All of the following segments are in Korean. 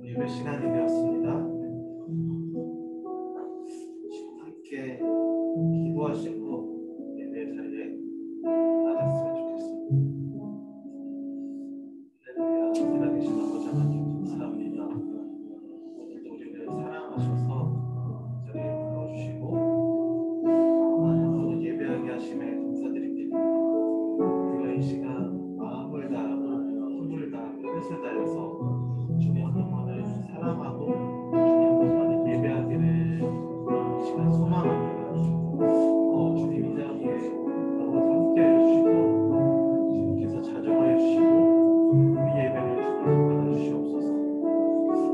예배 시간이 되었습니다. 함께 기도하시고 예배 자리에 앉았으면 좋겠습니다. 할렐루야. 살아계신 아버지 하나님 감사합니다. 오늘도 우리를 사랑하셔서 이 자리에 불러주시고 오늘 예배하게 하심에 감사드립니다. 우리가 이 시간 마음을 다하고 힘을 다하고 뜻을 다해서 주님 한 번만을 사랑하고 주님 한 번만을 예배하기를 이 시간 소망합니다. 주님 이 자리에 함께 해주시고 주님께서 자정을 해주시고 우리 예배를 주님 받아주시옵소서.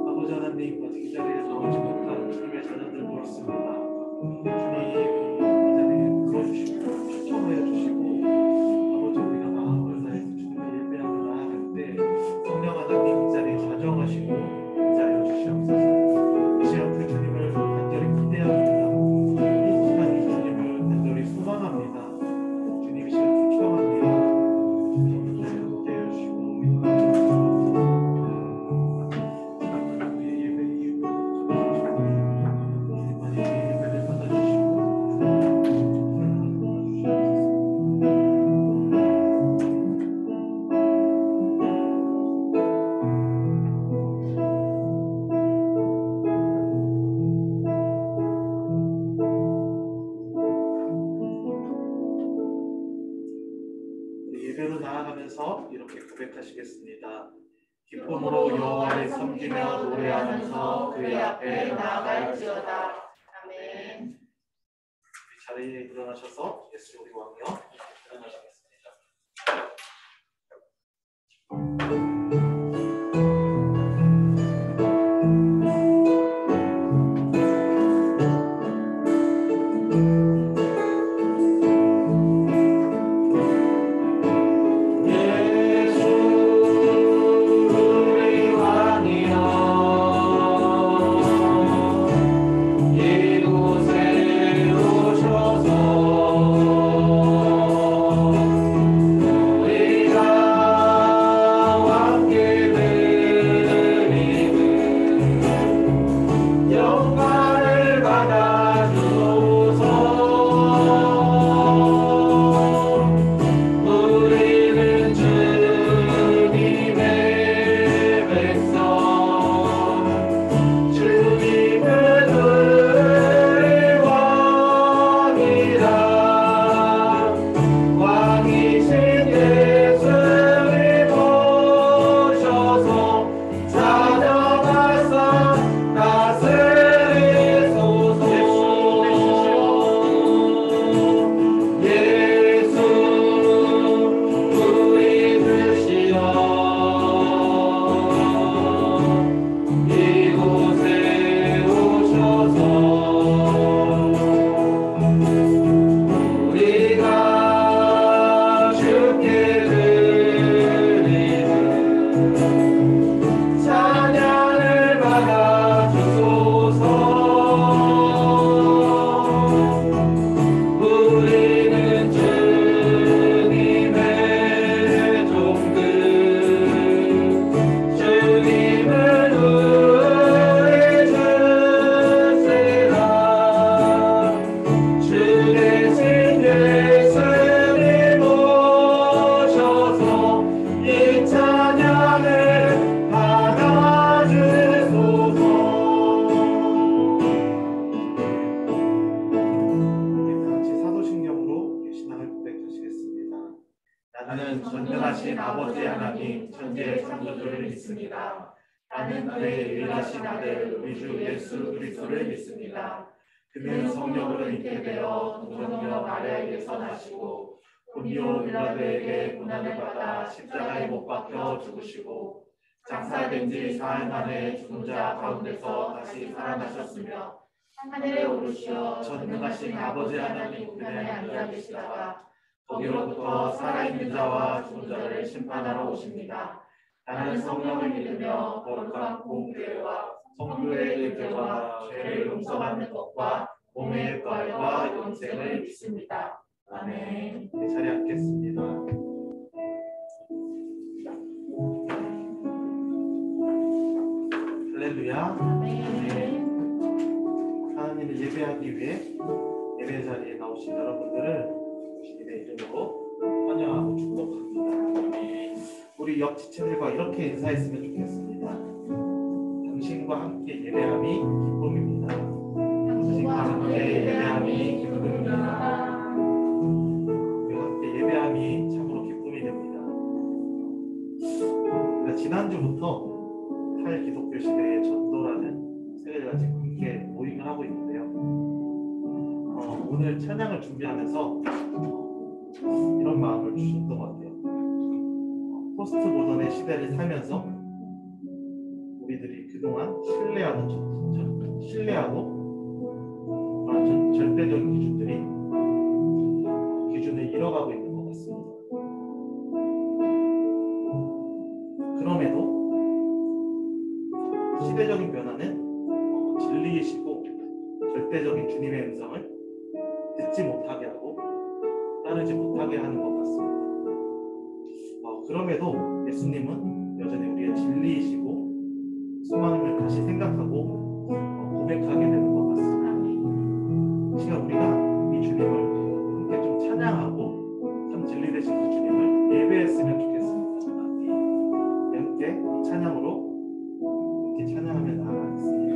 아버지 하나님 아직 이 자리에 나오지 못한 주님의 자녀들도 있습니다. 주님 이 자리에 불러주시고 초청해 주시고 아버지 우리가 마음을 다해서 주님의 예배하며 나아갈 때 성령 하나님 이 자리에 자정하시고 인자하여 주시옵소서. 이 시간 그 주님을 간절히 기대합니다. 이 시간 이 주님을 간절히 소망합니다. 주님 이 시간 초청합니다. 주님 함께 해주시고 우리의 예배에 주님만이 예배를 받아주시고 예배로 나아가면서 이렇게 고백하시겠습니다. 기쁨으로 여호와를 섬기며 노래하면서 그의 앞에 나아갈지어다. 아멘. 우리 자리에 일어나셔서 예수 우리 왕이여 일어나시겠습니다. 나는 전능하신 아버지 하나님 천지의 창조주를 믿습니다. 나는 그의 유일하신 아들 우리 주 예수 그리스도를 믿습니다. 그는 성령으로 잉태되어 동정녀 마리아에게서 나시고 본디오 빌라도에게 고난을 받아 십자가에 못 박혀 죽으시고 장사된 지 사흘 만에 죽은 자 가운데서 다시 살아나셨으며 하늘에 오르시어 전능하신 아버지 하나님 우편에 앉아 계시다가 거기로부터 살아있는 자와 죽은 자를 심판하러 오십니다. 나는 성령을 믿으며 거룩한 공교회와 성도의 의결과 죄를 용서받는 것과 몸의 부활과 영생을 믿습니다. 아멘. 네, 자리에 앉겠습니다. 할렐루야. 아멘. 하나님을 예배하기 위해 예배 자리에 나오신 여러분들을 주님의 이름으로 환영하고 축복합니다. 우리 옆 지체들과 이렇게 인사했으면 좋겠습니다. 당신과 함께 예배함이 기쁨입니다. 당신과 함께 예배함이 기쁨입니다. 우리와 함께 예배함이 참으로 기쁨이 됩니다. 우리가 지난주부터 탈 기독교 시대의 전도라는 세계가 지금 함께 모임을 하고 있는데요. 오늘 찬양을 준비하면서 이런 마음을 주셨던 것 같아요. 포스트 모던의 시대를 살면서 우리들이 그동안 신뢰하고 그런 절대적인 기준을 잃어가고 있는 것 같습니다. 그럼에도 시대적인 변화는 진리이시고 절대적인 주님의 음성을 듣지 못하게 하고 따르지 못하게 하는 것 같습니다. 그럼에도 예수님은 여전히 우리의 진리이시고 소망을 다시 생각하고 고백하게 되는 것 같습니다. 이 시간 우리가 이 주님을 함께 좀 찬양하고 참 진리 되신 그 주님을 예배했으면 좋겠습니다. 함께 이 찬양으로 함께 찬양하며 나아가겠습니다.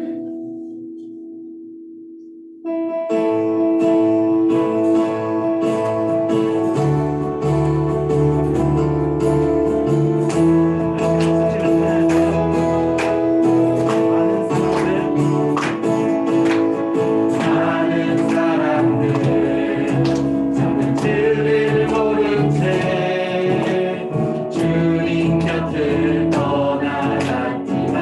주님 곁을 떠나갔지만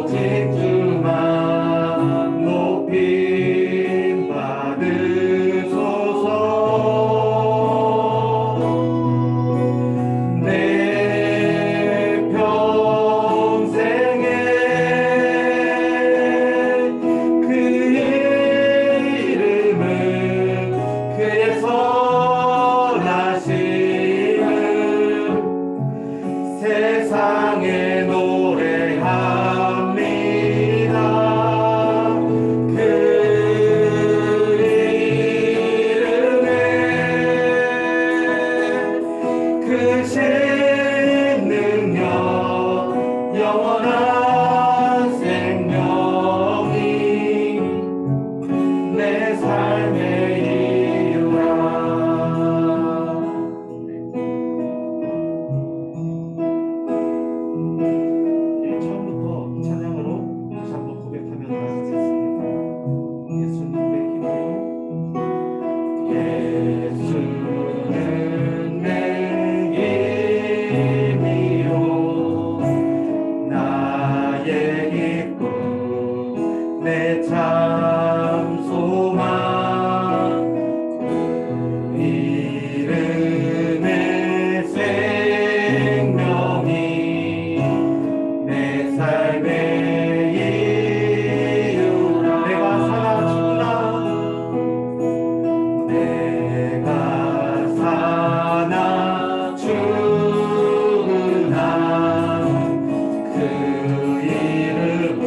오직 주만 높이 내 참 소망 이름의 생명이 내 삶의 이유라. 내가 살아 죽나 내가 사나 죽으나 그 이름을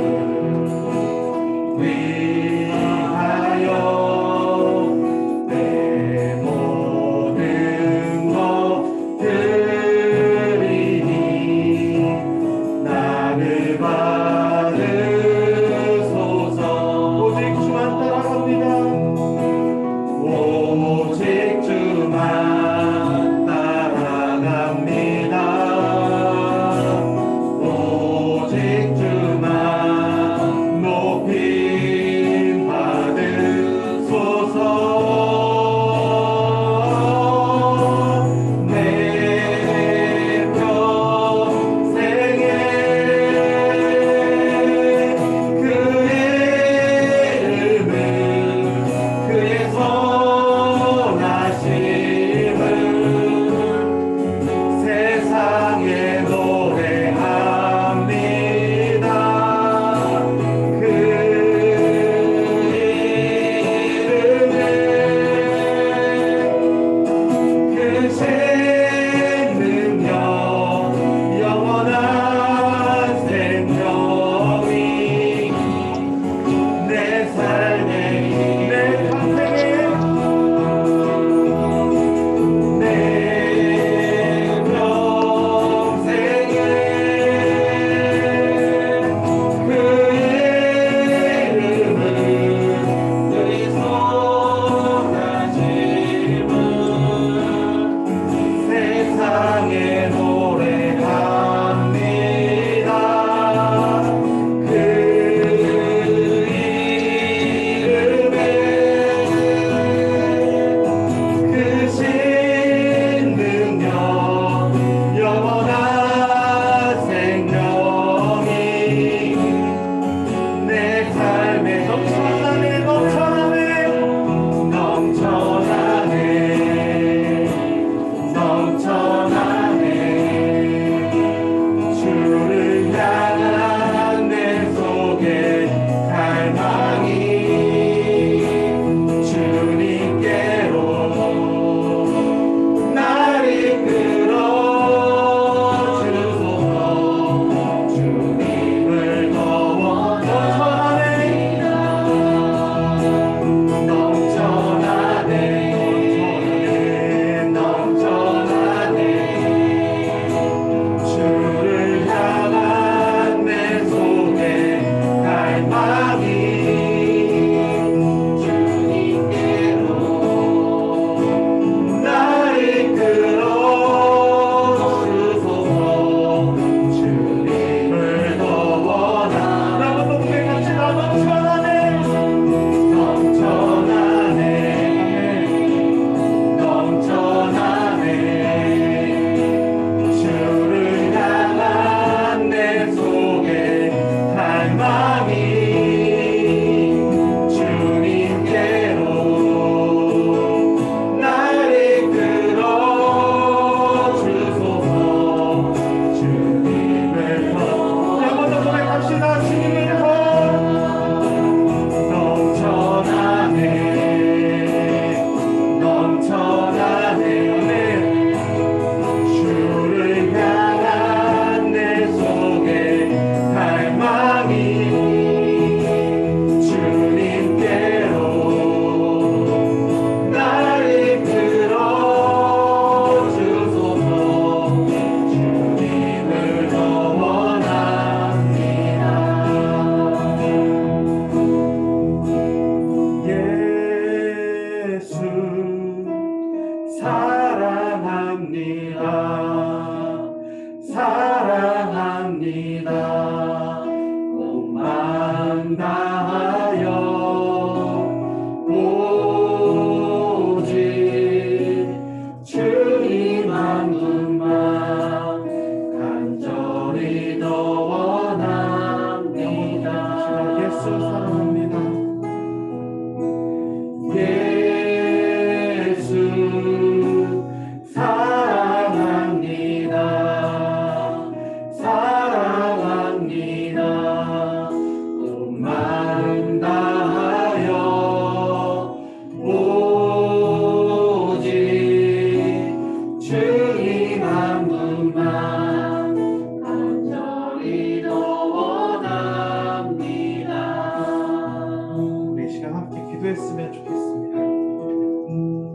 기도했으면 좋겠습니다.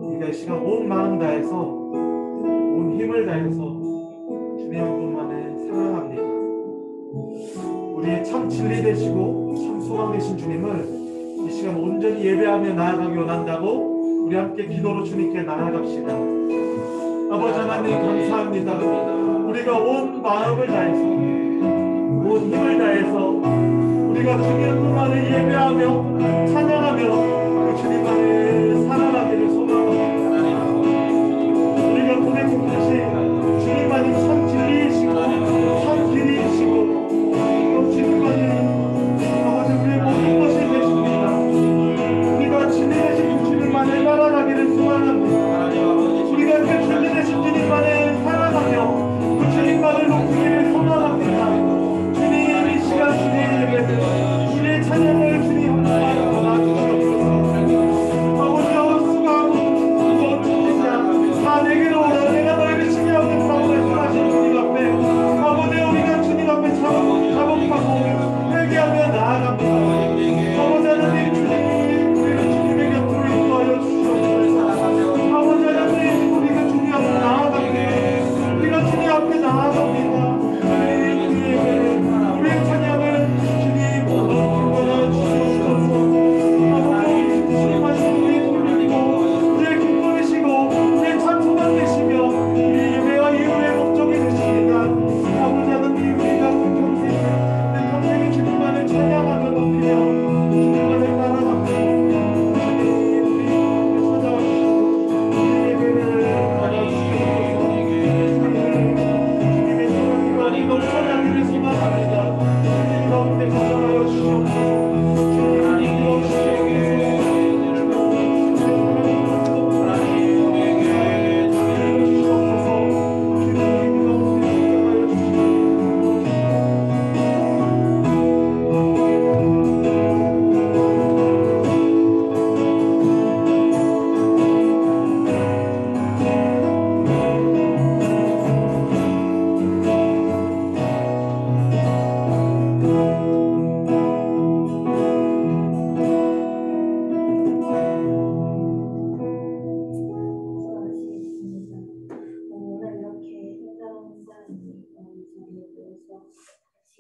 우리가 이 시간 온 마음 다해서 온 힘을 다해서 주님뿐만을 사랑합니다. 우리의 참 진리 되시고 참 소망 되신 주님을 이 시간 온전히 예배하며 나아가기 원한다고 우리 함께 기도로 주님께 나아갑시다. 아버지 하나님 감사합니다. 우리가 온 마음을 다해서 온 힘을 다해서 우리가 주님뿐만을 예배하며 찬양하며 그 주님만을 사랑하기를 소망합니다. 우리가 고백했듯이 주님만이 참 진리이시고 참 길이이시고 또 주님만이 아버지 우리의 모든 것이 되십니다. 우리가 진리 되신 그 주님만을 따라가기를 소망합니다. 우리가 그 진리 되신 주님만을 사랑하며 그 주님만을 높이기를 소망합니다. 주님 이 시간 주님의 예배를 우리의 찬양을 주님 한번만 받아주시옵소서. 아버지여 수고하고 무엇 주시냐 다 내게로 오라 내가 너희를 심히 얻겠다고 말씀하신 주님 앞에 아버지여 우리가 주님 앞에 자복하고 회개하며 나아갑니다. 아버지 하나님 주님 우리를 주님의 곁으로 인도하여 주시옵소서. 아버지 하나님 우리가 주님 앞에 나아갑니다. 우리가 주님 앞에 나아갑니다. 우리의 찬양을 주님 받아 주시옵소서. 아버지 주님만 우리의 힘이시고 우리의 근본이시고 우리의 참 소망 되시며 우리의 예배와 예우의 목적이 되십니다. 아버지 하나님 우리가 그 평생에 주님만을 찬양하며 높이며 주님만을 따라갑니다. 주님 우리 찾아와 주시고 우리 예배를 받아주시옵소서. 주님의 사랑과 넘쳐나기를 소망합니다. 주님 가운데 거절하여 주시옵소서. 주님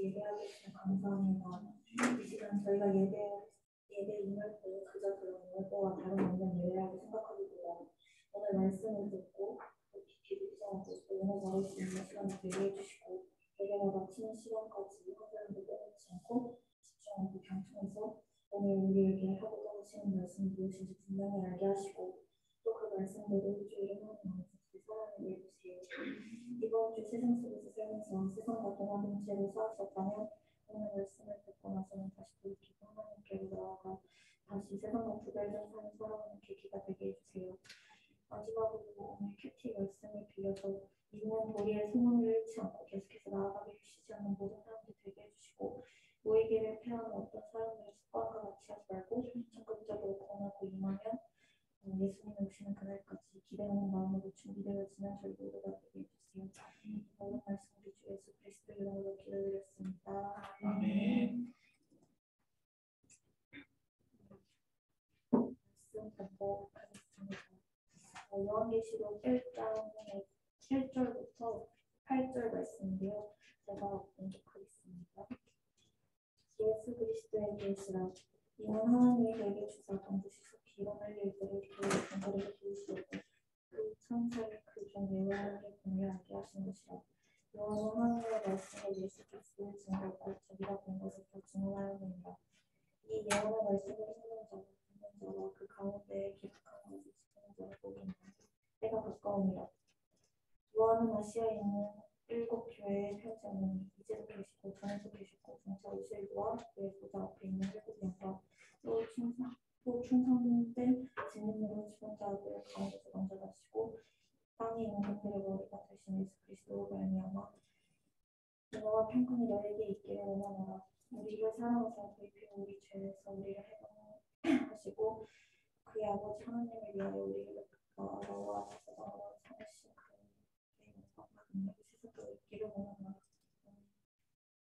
예배하고 있으면 감사합니다. 이 시간 저희가 예배 임할 때 그저 그런 예배와 다른 없는 예배라고 생각하기보다 오늘 말씀을 듣고 깊이 묵상하고 또 은혜 받을 수 있는 시간을 되게 해주시고 예배가 마치는 시간까지 한 사람도 빼놓지 않고 집중하고 경청해서 오늘 우리에게 하고자 하시는 말씀이 무엇인지 분명히 알게 하시고 또 그 말씀대로 주의를 하는 마음에서 그 사랑을 해주세요. 이번 주 세상 속에서 살면서 세상과 동화된 채로 싸웠었다면 오늘 말씀을 듣고 나서는 다시 돌이키고 하나님께로 나아가 다시 세상과 구별된 삶을 살아가는 계기가 되게 해주세요. 마지막으로 오늘 큐티 말씀을 빌려서 이번 우리의 소망을 잃지 않고 계속해서 나아가게 해주시지 않는 모든 사람들 되게 해주시고 모이기를 패하는 어떤 사람들의 습관과 같이 하지 말고 적극적으로 권하고 임하면 예수님이 오시는 그날까지 기대하는 마음으로 준비되어지는 저희 모두가 되게 해주세요. 모든 말씀 우리 주 예수 그리스도 이름으로 기도드렸습니다. 아멘. 말씀 듣고 가겠습니다. 요한계시록 1장 7절부터 8절 말씀인데요. 제가 공독하겠습니다. 예수 그리스도의 계시라 이는 하나님이 내게 주사 던지시소 기름 흘릴 때를 교회 종들에게 보이시오고 그 천사를 그중 외워하게 공유하게 하신 것이라. 요한은 하나님의 말씀을 예수 그리스도의 증거로 가르치리라 본 것을 더 증언하였느니라. 이 예언의 말씀을 읽는 자와 듣는 자와 그 가운데에 기록한 것을 지키는 자를 보기는 때가 가까우니라. 요한은 아시아에 있는 7 교회에 편지하노니 이제도 계시고 전에도 계셨고 장차 오실 이와 그의 보좌 앞에 있는 7 영과 또 충성된 증인으로 죽은 자들 가운데서 먼저 나시고 땅에 있는 것들의 머리가 되신 예수 그리스도로 말미암아 은혜와 평강이 너에게 있기를 원하노라. 우리를 사랑하사 도입히 우리 죄에서 우리를 해방하시고 그의 아버지 하나님을 위하여 우리를 나라와 제사장으로 삼으신 그의 영광과 능력이 세상에 있기를 원하노라.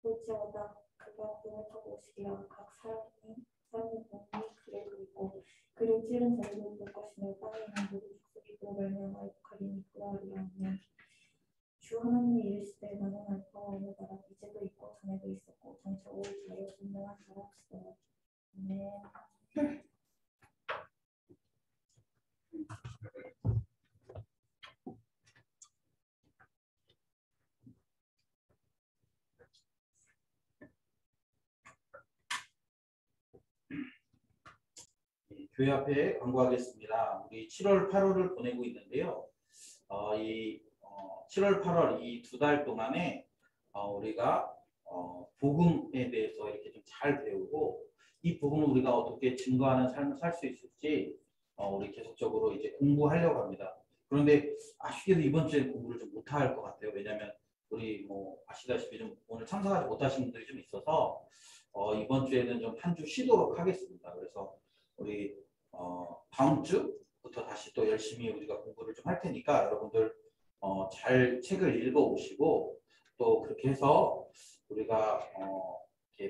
볼지어다 그가 눈을 타고 오시리라. 각 사람이 몸이 그를 그리고 그를 실은 자기도 볼 것이며 땅에 있는 모든 족속이 그로 말미암아 욕하리니 그러하리라. 아멘. 주 하나님이 이르시되 나는 알파와 오메가라. 이제도 있고 전에도 있었고 장차 올 자여 분명한 자라 하시더라. 아멘. 교회 앞에 광고하겠습니다. 우리 7월, 8월을 보내고 있는데요. 7월, 8월 이 두 달 동안에 우리가 복음에 대해서 이렇게 좀 잘 배우고 이 복음을 우리가 어떻게 증거하는 삶을 살 수 있을지 우리 계속적으로 이제 공부하려고 합니다. 그런데 아쉽게도 이번 주에 공부를 좀 못할 것 같아요. 왜냐하면 우리 아시다시피 좀 오늘 참석하지 못하신 분들이 좀 있어서 이번 주에는 좀 한 주 쉬도록 하겠습니다. 그래서 우리 다음 주부터 다시 또 열심히 우리가 공부를 좀 할 테니까 여러분들 잘 책을 읽어 오시고 또 그렇게 해서 우리가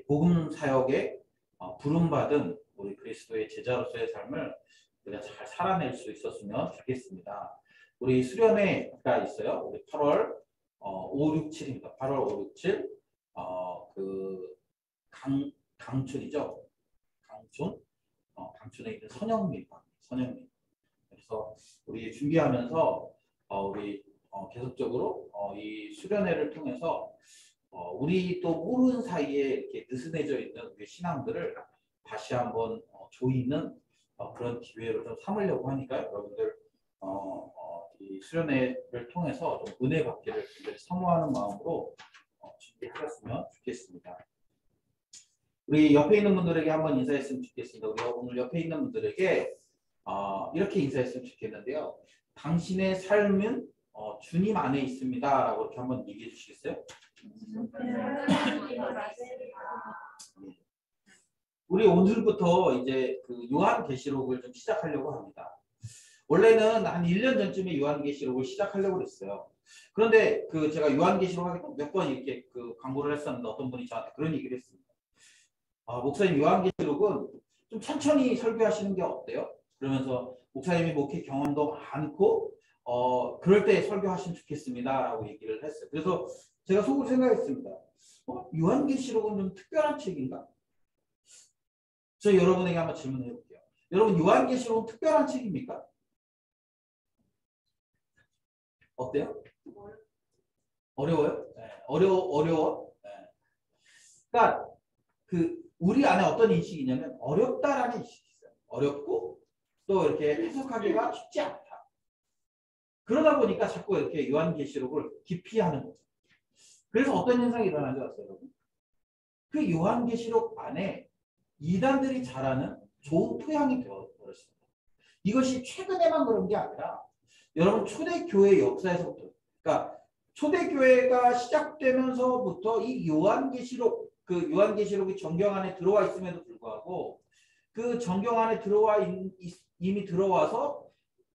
복음 사역에 부름받은 우리 그리스도의 제자로서의 삶을 우리가 잘 살아낼 수 있었으면 좋겠습니다. 우리 수련회가 있어요. 우리 8월 5, 6, 7입니다. 8월 5, 6, 7 그 강촌이죠. 강촌에 있는 선영민. 그래서 우리 준비하면서 우리 계속적으로 이 수련회를 통해서 우리 또 모르는 사이에 이렇게 느슨해져 있는 우리 신앙들을 다시 한번 조이는 그런 기회로 좀 삼으려고 하니까 여러분들 이 수련회를 통해서 좀 은혜 받기를 굉장히 사모하는 마음으로 준비하셨으면 좋겠습니다. 우리 옆에 있는 분들에게 한번 인사했으면 좋겠습니다. 우리 오늘 옆에 있는 분들에게 이렇게 인사했으면 좋겠는데요. 당신의 삶은 주님 안에 있습니다. 라고 이렇게 한번 얘기해 주시겠어요? 우리 오늘부터 이제 그 요한계시록을 좀 시작하려고 합니다. 원래는 한 1년 전쯤에 요한계시록을 시작하려고 했어요. 그런데 제가 요한계시록 하겠다고 몇 번 이렇게 광고를 했었는데 어떤 분이 저한테 그런 얘기를 했습니다. 목사님 요한계시록은 좀 천천히 설교하시는 게 어때요? 그러면서 목사님이 목회 경험도 많고 그럴 때 설교하시면 좋겠습니다 라고 얘기를 했어요. 그래서 제가 속으로 생각했습니다. 요한계시록은 좀 특별한 책인가? 저 여러분에게 한번 질문해 볼게요. 여러분 요한계시록은 특별한 책입니까? 어때요? 어려워요? 네. 어려워? 네. 그러니까 우리 안에 어떤 인식이냐면 어렵다라는 인식이 있어요. 어렵고 또 이렇게 해석하기가 쉽지 않다. 그러다 보니까 자꾸 이렇게 요한계시록을 기피하는 거죠. 그래서 어떤 현상이 일어난 줄 아세요, 여러분? 그 요한계시록 안에 이단들이 잘하는 좋은 토양이 되어버렸습니다. 이것이 최근에만 그런 게 아니라 여러분 초대교회 역사에서부터, 그러니까 초대교회가 시작되면서부터 이 요한계시록이 정경 안에 들어와 있음에도 불구하고 그 정경 안에 이미 들어와서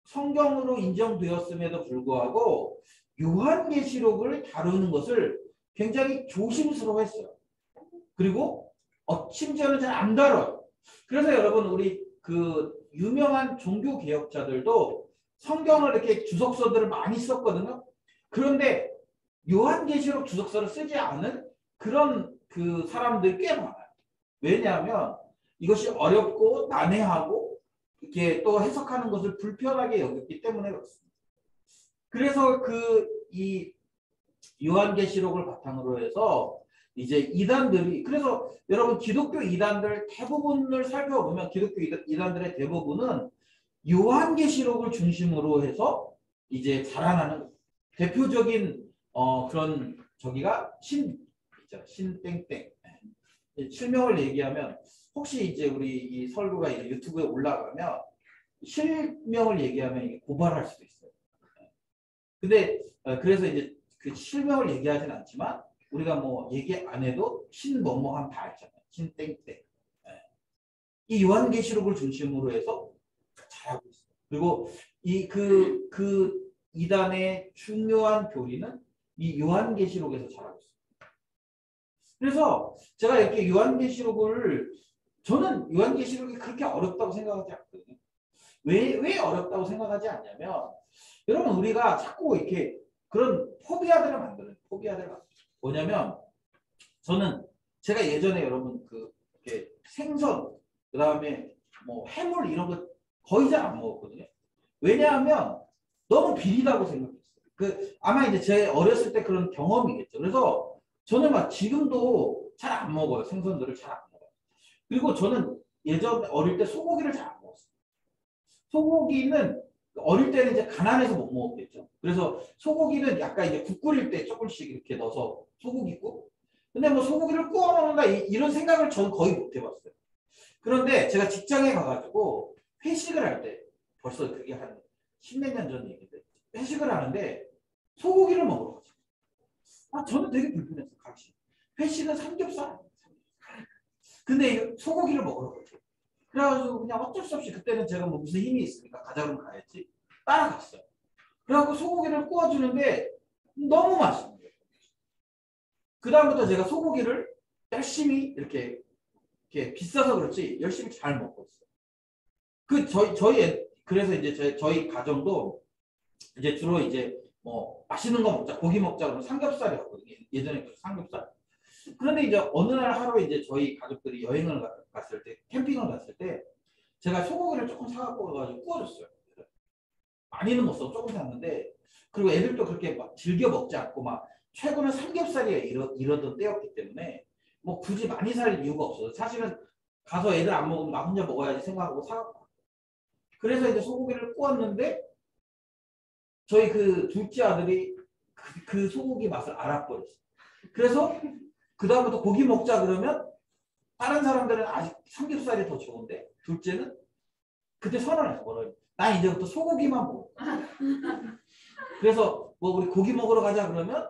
성경으로 인정되었음에도 불구하고 요한계시록을 다루는 것을 굉장히 조심스러워했어요. 그리고 심지어는 잘 안 다뤄요. 그래서 여러분 우리 유명한 종교 개혁자들도 성경을 이렇게 주석서들을 많이 썼거든요. 그런데 요한계시록 주석서를 쓰지 않은 그런 사람들이 꽤 많아요. 왜냐하면 이것이 어렵고 난해하고 이렇게 또 해석하는 것을 불편하게 여겼기 때문에 그렇습니다. 그래서 이 요한계시록을 바탕으로 해서 이제 이단들이, 그래서 여러분 기독교 이단들 대부분을 살펴보면 기독교 이단들의 대부분은 요한계시록을 중심으로 해서 이제 자라나는 대표적인 그런 저기가 신땡땡 실명을 얘기하면, 혹시 이제 우리 이 설교가 이제 유튜브에 올라가면 실명을 얘기하면 이게 고발할 수도 있어요. 근데 그래서 이제 그 실명을 얘기하진 않지만 우리가 뭐 얘기 안 해도 신뭐뭐 하면 다 알잖아요. 신땡땡. 이 요한계시록을 중심으로 해서 잘하고 있어요. 그리고 그 이단의 중요한 교리는 이 요한계시록에서 잘하고 있어요. 그래서 제가 이렇게 저는 요한계시록이 그렇게 어렵다고 생각하지 않거든요. 왜 어렵다고 생각하지 않냐면 여러분 우리가 자꾸 이렇게 그런 포비아들을 만드는 포비아들을 만들어요. 뭐냐면 저는 제가 예전에 여러분 이렇게 생선 그다음에 뭐 해물 이런 거 거의 잘 안 먹었거든요. 왜냐하면 너무 비리다고 생각했어요. 아마 이제 제 어렸을 때 그런 경험이겠죠. 그래서 저는 막 지금도 잘 안 먹어요. 생선들을 잘 안 먹어요. 그리고 저는 예전 어릴 때 소고기를 잘 안 먹었어요. 소고기는 어릴 때는 이제 가난해서 못 먹었겠죠. 그래서 소고기는 약간 이제 국 끓일 때 조금씩 이렇게 넣어서 소고기국. 근데 뭐 소고기를 구워 먹는다 이런 생각을 저는 거의 못 해봤어요. 그런데 제가 직장에 가가지고 회식을 할 때 벌써 그게 한 10몇 년 전 얘기인데 회식을 하는데 소고기를 먹으러 가죠. 저는 되게 불편했어요. 같이. 회식은 삼겹살 아니에요. 근데 소고기를 먹으러 가죠. 그래가지고 그냥 어쩔 수 없이 그때는 제가 뭐 무슨 힘이 있으니까 가자 그러면 가야지. 따라갔어요. 그래갖고 소고기를 구워주는데 너무 맛있는 거예요. 그 다음부터 제가 소고기를 열심히 이렇게 비싸서 그렇지 열심히 잘 먹고 있어요. 그래서 이제 저희 가정도 이제 주로 이제 뭐 맛있는 거 먹자, 고기 먹자 그러면 삼겹살이었거든요. 예전에 삼겹살. 그런데 이제 어느 날 하루 이제 저희 가족들이 여행을 갔을 때, 캠핑을 갔을 때 제가 소고기를 조금 사갖고 가지고 구워줬어요. 많이는 못 써, 조금 샀는데 그리고 애들도 그렇게 막 즐겨 먹지 않고 막 최고는 삼겹살이야 이러던 때였기 때문에 뭐 굳이 많이 살 이유가 없어요. 사실은 가서 애들 안 먹으면 나 혼자 먹어야지 생각하고 사갖고. 그래서 이제 소고기를 구웠는데 저희 그 둘째 아들이 그 소고기 맛을 알아버렸어요. 그래서 그 다음부터 고기 먹자 그러면 다른 사람들은 아직 삼겹살이 더 좋은데 둘째는 그때 선언했어. 뭐라고? 난 이제부터 소고기만 먹어. 그래서 뭐 우리 고기 먹으러 가자 그러면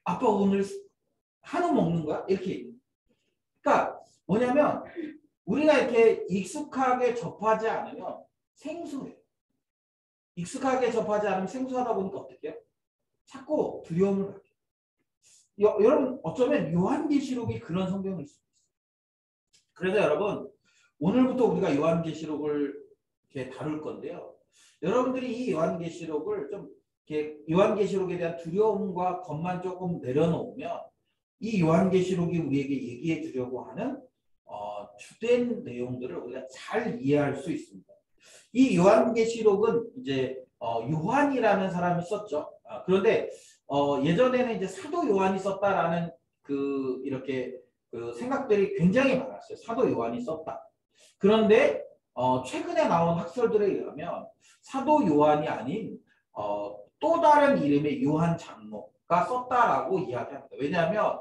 아빠 오늘 한우 먹는 거야? 이렇게. 그러니까 뭐냐면 우리가 이렇게 익숙하게 접하지 않으면 생소해요. 익숙하게 접하지 않으면 생소하다 보니까 어떻게 해요? 자꾸 두려움을 갖게. 여러분 어쩌면 요한계시록이 그런 성경일 수도 있어요. 그래서 여러분 오늘부터 우리가 요한계시록을 이렇게 다룰 건데요. 여러분들이 이 요한계시록을 좀 이렇게 요한계시록에 대한 두려움과 겁만 조금 내려놓으면 이 요한계시록이 우리에게 얘기해 주려고 하는 주된 내용들을 우리가 잘 이해할 수 있습니다. 이 요한계시록은 이제 요한이라는 사람이 썼죠. 그런데 예전에는 이제 사도 요한이 썼다라는 이렇게 생각들이 굉장히 많았어요. 사도 요한이 썼다. 그런데 최근에 나온 학설들에 의하면 사도 요한이 아닌 또 다른 이름의 요한 장로가 썼다라고 이야기합니다. 왜냐하면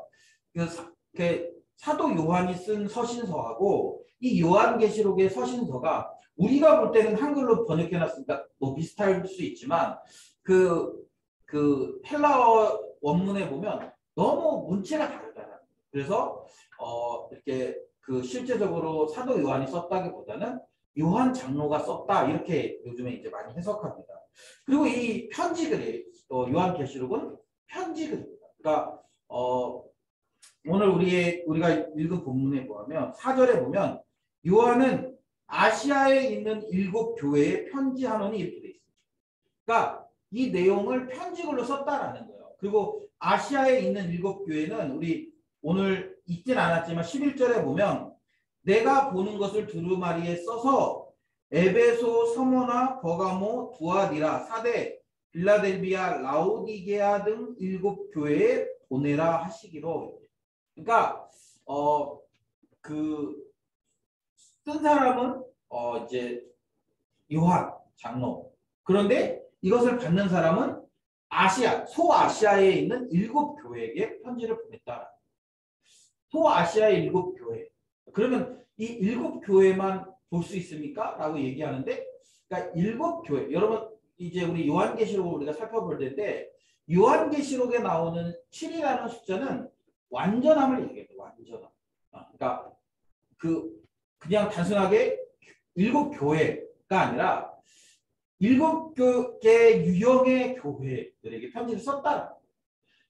사도 요한이 쓴 서신서하고 이 요한계시록의 서신서가 우리가 볼 때는 한글로 번역해놨으니까 뭐 비슷할 수 있지만 그 헬라어 원문에 보면 너무 문체가 다르다. 그래서 이렇게 실제적으로 사도 요한이 썼다기보다는 요한 장로가 썼다 이렇게 요즘에 이제 많이 해석합니다. 그리고 이 편지글이 요한계시록은 편지글입니다. 그러니까 오늘 우리가 읽은 본문에 보면 4절에 보면 요한은 아시아에 있는 7 교회에 편지하노니 이렇게 돼 있습니다. 그러니까 이 내용을 편지글로 썼다라는 거예요. 그리고 아시아에 있는 7 교회는 우리 오늘 읽진 않았지만 11절에 보면 내가 보는 것을 두루마리에 써서 에베소, 서모나, 버가모, 두아디라, 사데, 빌라델비아, 라오디게아 등 7 교회에 보내라 하시기로. 그러니까 쓴 사람은 이제 요한 장로. 그런데 이것을 받는 사람은 소아시아에 있는 7 교회에게 편지를 보냈다. 소아시아의 7 교회. 그러면 이 7 교회만 볼 수 있습니까? 라고 얘기하는데, 그러니까 7 교회. 여러분 이제 우리 요한계시록을 우리가 살펴볼 텐데 요한계시록에 나오는 7이라는 숫자는 완전함을 얘기해요. 완전함. 그러니까 그냥 단순하게 7 교회가 아니라 7 개 유형의 교회들에게 편지를 썼다.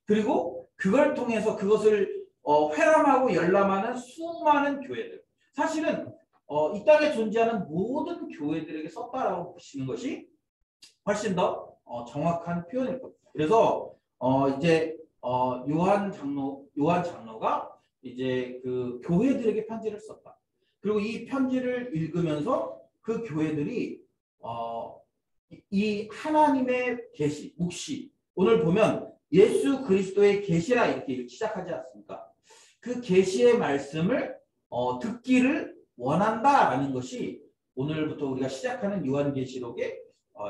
그리고 그걸 통해서 그것을 회람하고 열람하는 수많은 교회들. 사실은 이 땅에 존재하는 모든 교회들에게 썼다라고 보시는 것이 훨씬 더 정확한 표현일 겁니다. 그래서 이제 요한 장로가 이제 그 교회들에게 편지를 썼다. 그리고 이 편지를 읽으면서 그 교회들이 이 하나님의 계시, 묵시, 오늘 보면 예수 그리스도의 계시라 이렇게 시작하지 않습니까? 그 계시의 말씀을 듣기를 원한다라는 것이 오늘부터 우리가 시작하는 요한계시록의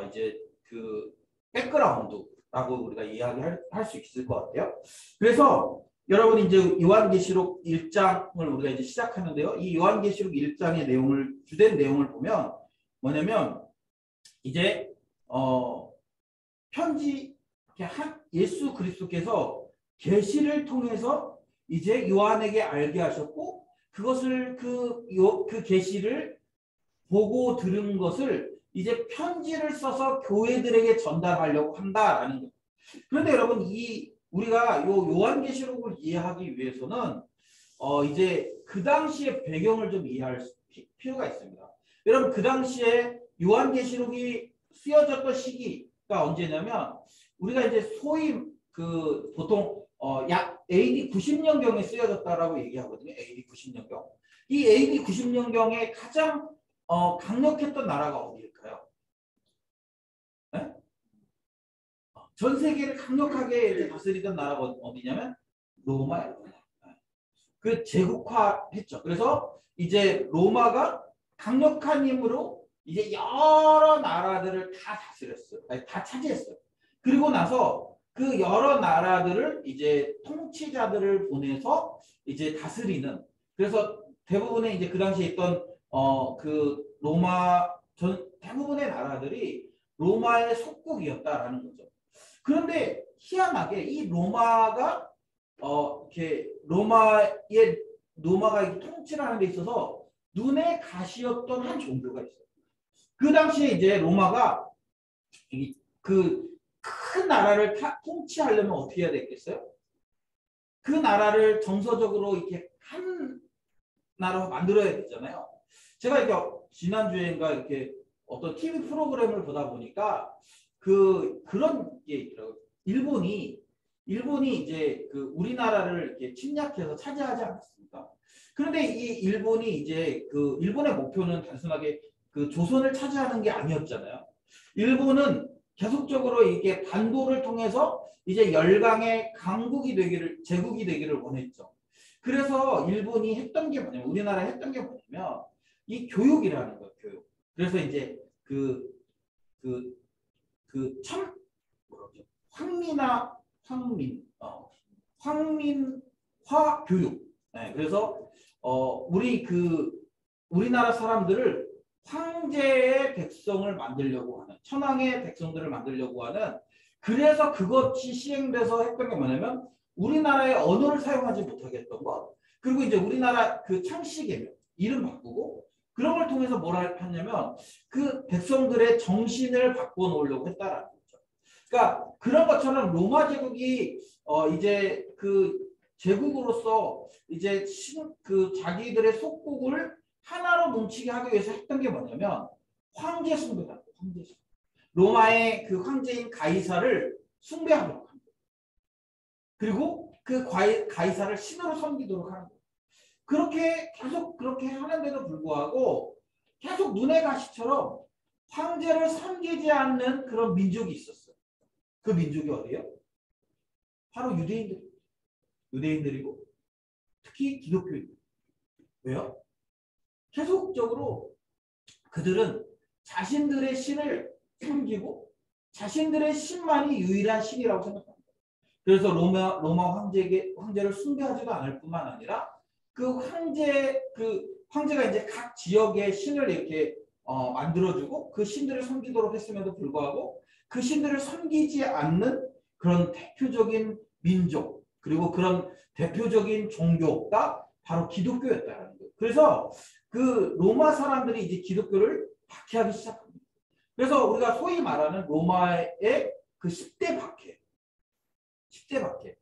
이제 그 백그라운드라고 우리가 이야기할 수 있을 것 같아요. 그래서 여러분 이제 요한계시록 1장을 우리가 이제 시작하는데요. 이 요한계시록 1장의 내용을 주된 내용을 보면 뭐냐면 이제 편지 예수 그리스도께서 계시를 통해서 이제 요한에게 알게 하셨고 그것을 그 계시를 보고 들은 것을 이제 편지를 써서 교회들에게 전달하려고 한다라는 거예요. 그런데 여러분 우리가 요한계시록을 이해하기 위해서는 이제 그 당시의 배경을 좀 이해할 필요가 있습니다. 여러분 그 당시에 요한계시록이 쓰여졌던 시기가 언제냐면 우리가 이제 소위 그 보통 약 AD 90년경에 쓰여졌다라고 얘기하거든요. AD 90년경. 이 AD 90년경에 가장 강력했던 나라가 어디일까요? 네? 전 세계를 강력하게 이제 다스리던 나라가 어디냐면 로마예요. 그 제국화했죠. 그래서 이제 로마가 강력한 힘으로 이제 여러 나라들을 다 다스렸어요. 아니, 다 차지했어요. 그리고 나서 그 여러 나라들을 이제 통치자들을 보내서 이제 다스리는, 그래서 대부분의 이제 그 당시에 있던 그 로마 대부분의 나라들이 로마의 속국이었다라는 거죠. 그런데 희한하게 이 로마가 이렇게 로마가 통치를 하는 데 있어서 눈에 가시였던 한 종교가 있어요. 그 당시에 이제 로마가 그 큰 나라를 통치하려면 어떻게 해야 되겠어요? 그 나라를 정서적으로 이렇게 한 나라로 만들어야 되잖아요. 제가 이렇게 지난주에인가 이렇게 어떤 TV 프로그램을 보다 보니까 그런 게 있더라고요. 일본이 이제 그 우리나라를 이렇게 침략해서 차지하지 않았습니까? 그런데 이 일본이 이제 그 일본의 목표는 단순하게 그 조선을 차지하는 게 아니었잖아요. 일본은 계속적으로 이게 반도를 통해서 이제 열강의 제국이 되기를 원했죠. 그래서 일본이 했던 게 뭐냐면, 우리나라 했던 게 뭐냐면 이 교육이라는 거예요. 교육. 그래서 이제 황민화 교육. 네, 그래서 우리나라 사람들을 황제의 백성을 만들려고 하는, 천황의 백성들을 만들려고 하는, 그래서 그것이 시행돼서 했던 게 뭐냐면 우리나라의 언어를 사용하지 못하게 했던 것, 그리고 이제 우리나라 그 창씨개명 이름 바꾸고 그런 걸 통해서 뭘 했냐면 그 백성들의 정신을 바꿔놓으려고 했다라는 거죠. 그러니까 그런 것처럼 로마 제국이 이제 그 제국으로서 이제 그 자기들의 속국을 하나로 뭉치게 하기 위해서 했던 게 뭐냐면 황제 숭배다. 황제 숭배. 로마의 그 황제인 가이사를 숭배하도록 합니다. 그리고 그 가이사를 신으로 섬기도록 하는 거예요. 그렇게 계속 그렇게 하는데도 불구하고 계속 눈의 가시처럼 황제를 섬기지 않는 그런 민족이 있었어요. 그 민족이 어디예요? 바로 유대인들이고 특히 기독교인들. 왜요? 계속적으로 그들은 자신들의 신을 섬기고 자신들의 신만이 유일한 신이라고 생각합니다. 그래서 로마 황제를 숭배하지도 않을 뿐만 아니라 황제가 이제 각 지역의 신을 이렇게 만들어주고 그 신들을 섬기도록 했음에도 불구하고 그 신들을 섬기지 않는 그런 대표적인 민족, 그리고 그런 대표적인 종교가 바로 기독교였다는 거예요. 그래서 그 로마 사람들이 이제 기독교를 박해하기 시작합니다. 그래서 우리가 소위 말하는 로마의 그 10대 박해,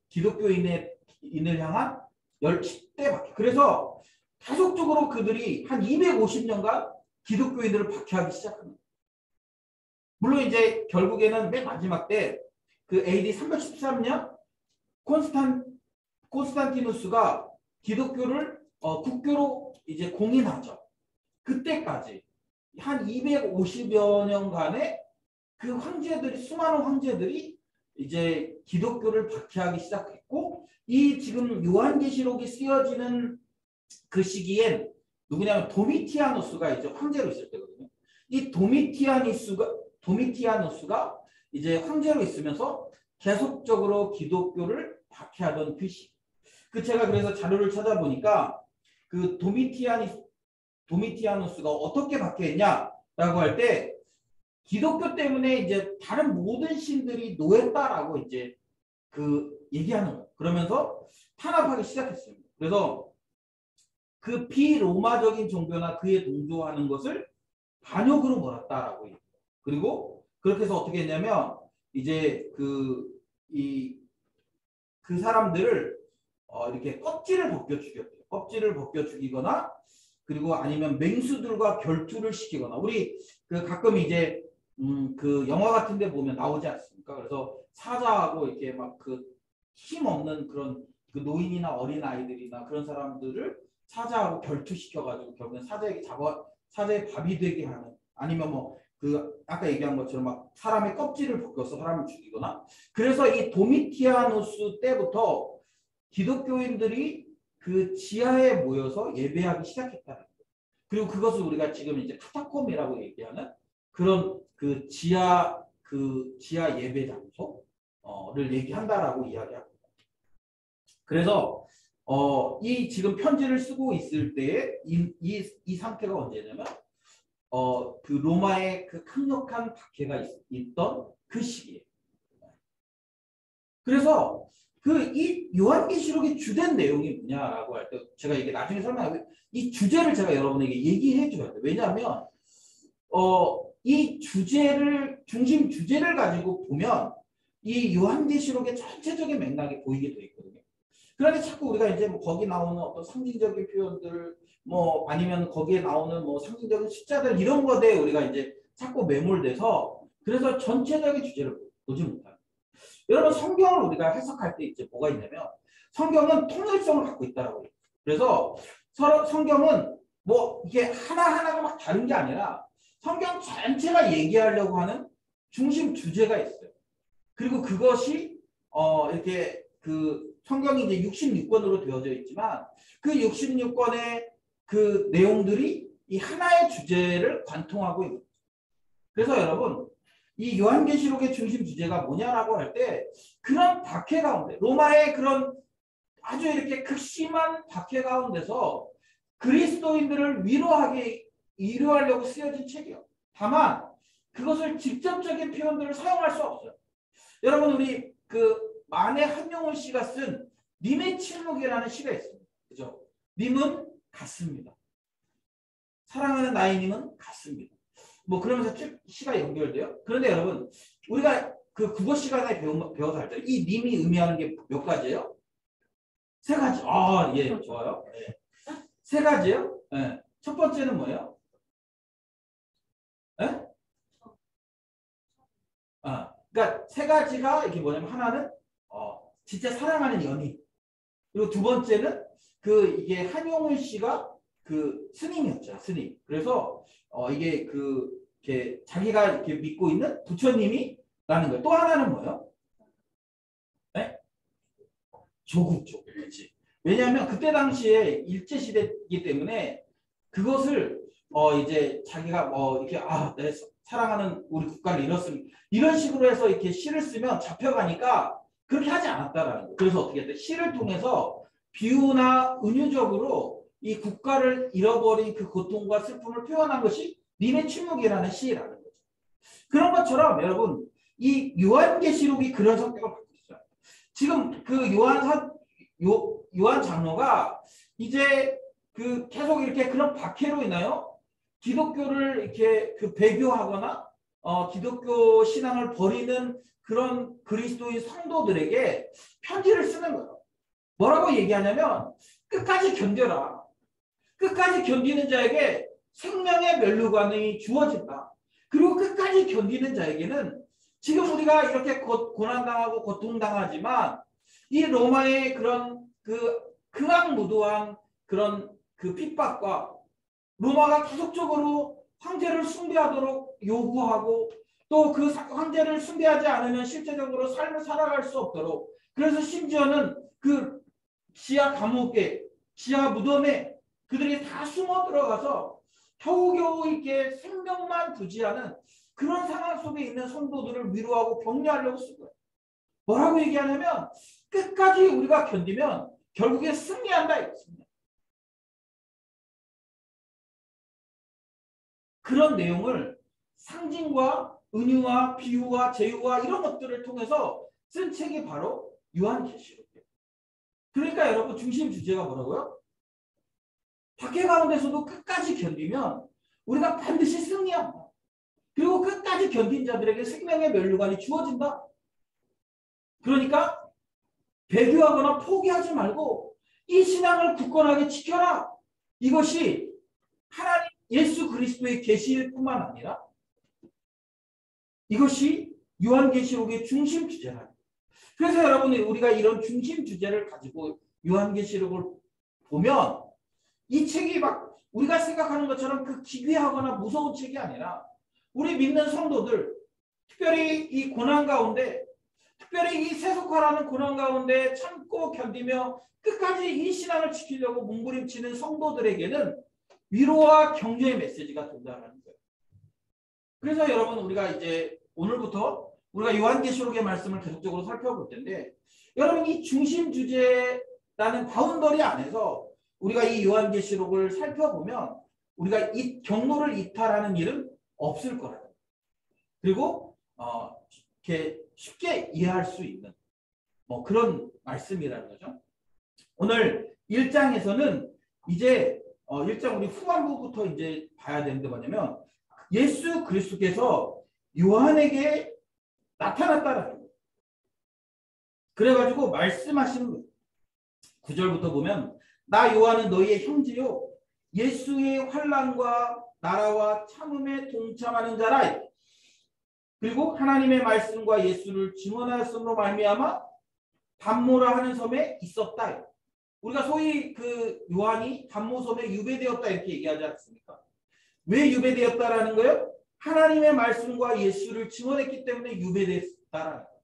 기독교인을 향한 10대 박해. 그래서 계속적으로 그들이 한 250년간 기독교인들을 박해하기 시작합니다. 물론 이제 결국에는 맨 마지막 때 그 AD 313년 콘스탄티누스가 기독교를 국교로 이제 공인하죠. 그때까지 한 250여 년간의 그 황제들이, 수많은 황제들이 이제 기독교를 박해하기 시작했고, 이 지금 요한계시록이 쓰여지는 그 시기엔 누구냐면 도미티아누스가 이제 황제로 있을 때거든요. 이 도미티아누스가 이제 황제로 있으면서 계속적으로 기독교를 박해하던 그 시기. 제가 그래서 자료를 찾아보니까 그 도미티아누스가 어떻게 박해했냐라고 할 때 기독교 때문에 이제 다른 모든 신들이 노했다라고 이제 그 얘기하는 거예요. 그러면서 탄압하기 시작했습니다. 그래서 그 비로마적인 종교나 그에 동조하는 것을 반역으로 몰았다라고 얘기해요. 그리고 그렇게 해서 어떻게 했냐면 이제 그 사람들을 이렇게 껍질을 벗겨 죽였대요. 껍질을 벗겨 죽이거나, 그리고 아니면 맹수들과 결투를 시키거나. 우리 그 가끔 이제 그 영화 같은 데 보면 나오지 않습니까? 그래서 사자하고 이렇게 막 그 힘 없는 그런 그 노인이나 어린 아이들이나 그런 사람들을 사자하고 결투시켜가지고 결국엔 사자의 밥이 되게 하는, 아니면 뭐 그 아까 얘기한 것처럼 막 사람의 껍질을 벗겨서 사람을 죽이거나. 그래서 이 도미티아누스 때부터 기독교인들이 그 지하에 모여서 예배하기 시작했다는 거예요. 그리고 그것을 우리가 지금 이제 카타콤이라고 얘기하는 그런 그 지하 예배 장소를 얘기한다라고 이야기합니다. 그래서 이 지금 편지를 쓰고 있을 때에 이 상태가 언제냐면 그 로마의 그 강력한 박해가 있던 그 시기에. 그래서 이 요한계시록의 주된 내용이 뭐냐라고 할 때 제가 이게 나중에 설명하고 이 주제를 제가 여러분에게 얘기해 줘야 돼요. 왜냐하면 이 중심 주제를 가지고 보면 이 요한계시록의 전체적인 맥락이 보이게 돼 있거든요. 그런데 자꾸 우리가 이제 뭐 거기 나오는 어떤 상징적인 표현들, 뭐 아니면 거기에 나오는 뭐 상징적인 숫자들, 이런 것에 우리가 이제 자꾸 매몰돼서 그래서 전체적인 주제를 보지 못합니다. 여러분, 성경을 우리가 해석할 때 이제 뭐가 있냐면 성경은 통일성을 갖고 있다라고 해요. 그래서 성경은 뭐 이게 하나하나가 막 다른 게 아니라 성경 전체가 얘기하려고 하는 중심 주제가 있어요. 그리고 그것이 이렇게 그 성경이 이제 66권으로 되어져 있지만 그 66권의 그 내용들이 이 하나의 주제를 관통하고 있는 거죠. 그래서 여러분, 이 요한계시록의 중심 주제가 뭐냐라고 할 때 그런 박해 가운데, 로마의 그런 아주 이렇게 극심한 박해 가운데서 그리스도인들을 위로하려고 쓰여진 책이요. 다만 그것을 직접적인 표현들을 사용할 수 없어요. 여러분, 우리 그 만해 한용운 씨가 쓴 님의 침묵이라는 시가 있습니다. 그죠? 님은 같습니다. 사랑하는 나의 님은 같습니다. 뭐 그러면서 시가 연결돼요. 그런데 여러분, 우리가 그 국어 시간에 배워서 할 때 이 님이 의미하는 게 몇 가지예요? 세 가지. 아, 예, 좋아요. 네. 세 가지요? 네. 첫 번째는 뭐예요? 네? 그러니까 세 가지가 이게 뭐냐면, 하나는 진짜 사랑하는 연인. 그리고 두 번째는 이게 한용운 씨가 그 스님이었죠, 스님. 그래서 이게 이렇게 자기가 이렇게 믿고 있는 부처님이라는 거예요. 또 하나는 뭐예요? 네? 조국. 그렇지. 왜냐하면 그때 당시에 일제 시대이기 때문에 그것을 이제 자기가 이렇게 내 사랑하는 우리 국가를 잃었으면 이런 식으로 해서 이렇게 시를 쓰면 잡혀가니까 그렇게 하지 않았다라는 거예요. 그래서 어떻게 했대? 시를 통해서 비유나 은유적으로 이 국가를 잃어버린 그 고통과 슬픔을 표현한 것이 님의 침묵이라는 시라는 거죠. 그런 것처럼 여러분, 이 요한계시록이 그런 성격을 갖고 있어요. 지금 그 요한 장로가 이제 그 계속 이렇게 그런 박해로 인하여 기독교를 이렇게 배교하거나 기독교 신앙을 버리는 그런 그리스도인 성도들에게 편지를 쓰는 거예요. 뭐라고 얘기하냐면 끝까지 견뎌라. 끝까지 견디는 자에게 생명의 면류관이 주어진다. 그리고 끝까지 견디는 자에게는 지금 우리가 이렇게 고난당하고 고통당하지만 이 로마의 그런 그 극악무도한 그런 그 핍박과 로마가 계속적으로 황제를 숭배하도록 요구하고 또 그 황제를 숭배하지 않으면 실제적으로 삶을 살아갈 수 없도록 그래서 심지어는 그 지하 감옥에 지하 무덤에 그들이 다 숨어 들어가서 겨우겨우 이렇게 생명만 부지하는 그런 상황 속에 있는 성도들을 위로하고 격려하려고 쓴 거예요. 뭐라고 얘기하냐면 끝까지 우리가 견디면 결국에 승리한다 이것입니다. 그런 내용을 상징과 은유와 비유와 제유와 이런 것들을 통해서 쓴 책이 바로 요한계시록이에요. 그러니까 여러분 중심 주제가 뭐라고요? 박해 가운데서도 끝까지 견디면 우리가 반드시 승리한다. 그리고 끝까지 견딘 자들에게 생명의 면류관이 주어진다. 그러니까 배교하거나 포기하지 말고 이 신앙을 굳건하게 지켜라. 이것이 하나님 예수 그리스도의 계시일 뿐만 아니라 이것이 요한계시록의 중심 주제라. 그래서 여러분 우리가 이런 중심 주제를 가지고 요한계시록을 보면 이 책이 막 우리가 생각하는 것처럼 그 기괴하거나 무서운 책이 아니라 우리 믿는 성도들 특별히 이 고난 가운데 특별히 이 세속화라는 고난 가운데 참고 견디며 끝까지 이 신앙을 지키려고 몸부림치는 성도들에게는 위로와 격려의 메시지가 된다는 거예요. 그래서 여러분 우리가 이제 오늘부터 우리가 요한계시록의 말씀을 계속적으로 살펴볼 텐데 여러분 이 중심 주제라는 바운더리 안에서 우리가 이 요한계시록을 살펴보면 우리가 이 경로를 이탈하는 일은 없을 거라고. 그리고 이렇게 쉽게 이해할 수 있는 그런 말씀이라는 거죠. 오늘 1장에서는 이제 1장 우리 후반부부터 이제 봐야 되는데 뭐냐면 예수 그리스도께서 요한에게 나타났다라는 거예요. 그래가지고 말씀하시는 거예요. 9절부터 보면 나 요한은 너희의 형제요 예수의 환난과 나라와 참음에 동참하는 자라. 그리고 하나님의 말씀과 예수를 증언하였음으로 말미암아 담모라 하는 섬에 있었다. 우리가 소위 그 요한이 담모섬에 유배되었다 이렇게 얘기하지 않습니까? 왜 유배되었다라는 거예요? 하나님의 말씀과 예수를 증언했기 때문에 유배됐다라는 거예요.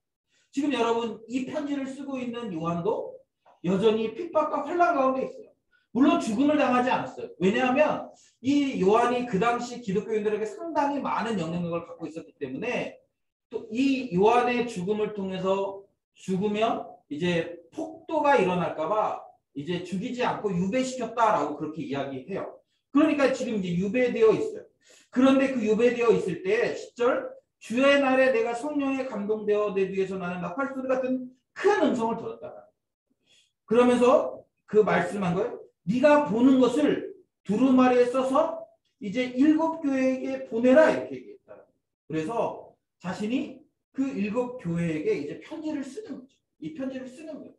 지금 여러분 이 편지를 쓰고 있는 요한도 여전히 핍박과 환난 가운데 있어요. 물론 죽음을 당하지 않았어요. 왜냐하면 이 요한이 그 당시 기독교인들에게 상당히 많은 영향력을 갖고 있었기 때문에 또 이 요한의 죽음을 통해서 죽으면 이제 폭도가 일어날까봐 이제 죽이지 않고 유배시켰다라고 그렇게 이야기해요. 그러니까 지금 이제 유배되어 있어요. 그런데 그 유배되어 있을 때 10절 주의 날에 내가 성령에 감동되어 내 뒤에서 나는 나팔소리 같은 큰 음성을 들었다. 그러면서 그 말씀한 거예요. 네가 보는 것을 두루마리에 써서 이제 7교회에게 보내라 이렇게 얘기했다. 그래서 자신이 그 7교회에게 이제 편지를 쓰는 거죠. 이 편지를 쓰는 거예요.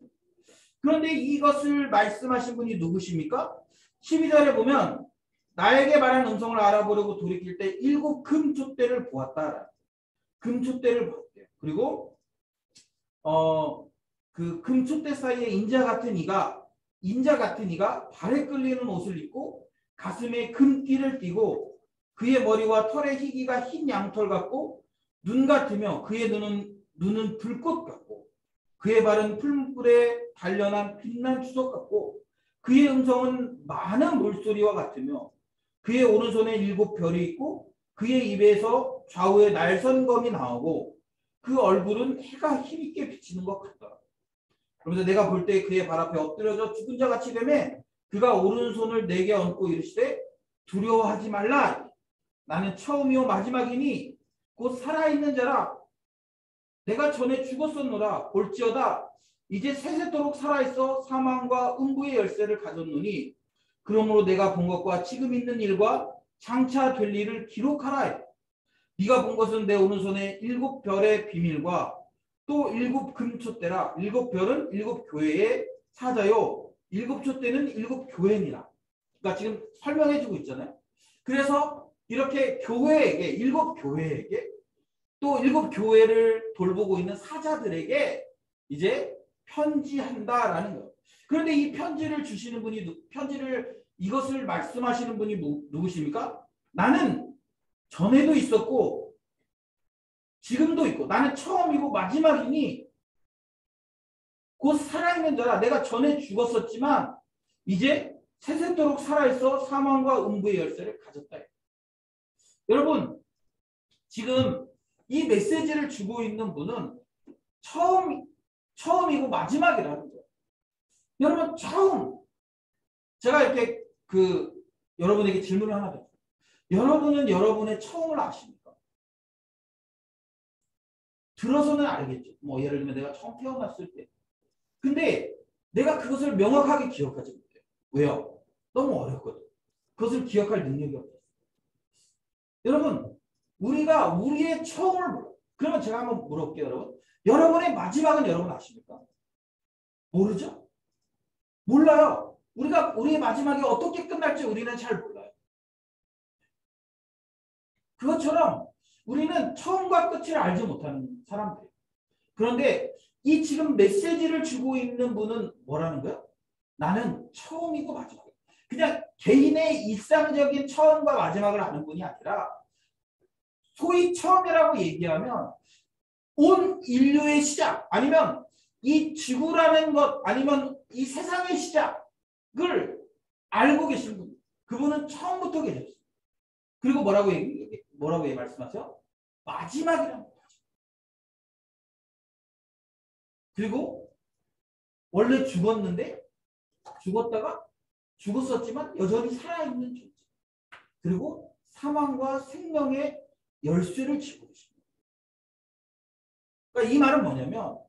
그런데 이것을 말씀하신 분이 누구십니까? 12절에 보면 나에게 말한 음성을 알아보려고 돌이킬 때 7 금촛대를 보았다. 금촛대를 보았대요. 그리고 그 금촛대 사이에 인자 같은 이가 발에 끌리는 옷을 입고 가슴에 금띠를 띠고 그의 머리와 털의 희기가 흰 양털 같고 눈 같으며 그의 눈은 불꽃 같고 그의 발은 풀물에 단련한 빛난 주석 같고 그의 음성은 많은 물소리와 같으며 그의 오른손에 7 별이 있고 그의 입에서 좌우에 날선검이 나오고 그 얼굴은 해가 힘있게 비치는 것 같더라. 그러면서 내가 볼 때 그의 발 앞에 엎드려져 죽은 자 같이 되매 그가 오른손을 내게 얹고 이르시되 두려워하지 말라. 나는 처음이요 마지막이니 곧 살아있는 자라. 내가 전에 죽었었노라. 볼지어다 이제 세세토록 살아있어 사망과 음부의 열쇠를 가졌노니 그러므로 내가 본 것과 지금 있는 일과 장차 될 일을 기록하라. 네가 본 것은 내 오른손에 7 별의 비밀과 또 7 금촛대라. 7 별은 7 교회의 사자요 7 촛대는 7 교회니라. 그러니까 지금 설명해주고 있잖아요. 그래서 이렇게 교회에게, 7교회에게 또 7교회를 돌보고 있는 사자들에게 이제 편지한다라는 거예요. 그런데 이 편지를 주시는 분이, 이것을 말씀하시는 분이 누구십니까? 나는 전에도 있었고 지금도 있고 나는 처음이고 마지막이니 곧 살아있는 자라. 내가 전에 죽었었지만 이제 세세토록 살아있어 사망과 음부의 열쇠를 가졌다. 여러분 지금 이 메시지를 주고 있는 분은 처음이고 마지막이라는 거예요. 여러분 처음 제가 이렇게 여러분에게 질문을 하나 드릴게요. 여러분은 여러분의 처음을 아십니까? 들어서는 알겠죠. 뭐 예를 들면 내가 처음 태어났을 때. 근데 내가 그것을 명확하게 기억하지 못해요. 왜요? 너무 어렵거든. 그것을 기억할 능력이 없어요. 여러분 우리가 우리의 처음을 몰라요. 그러면 제가 한번 물어볼게요. 여러분. 여러분의 마지막은 여러분 아십니까? 모르죠? 몰라요. 우리의 마지막이 어떻게 끝날지 우리는 잘 몰라요. 그것처럼 우리는 처음과 끝을 알지 못하는 사람들이에요. 그런데 이 지금 메시지를 주고 있는 분은 뭐라는 거예요? 나는 처음이고 마지막이에요. 그냥 개인의 일상적인 처음과 마지막을 아는 분이 아니라 소위 처음이라고 얘기하면 온 인류의 시작 아니면 이 지구라는 것 아니면 이 세상의 시작을 알고 계신 분. 그분은 처음부터 계셨어요. 그리고 뭐라고 말씀하세요? 마지막이라는 거죠. 그리고 원래 죽었다가 죽었었지만 여전히 살아있는 존재. 그리고 사망과 생명의 열쇠를 쥐고 계십니다. 그러니까 이 말은 뭐냐면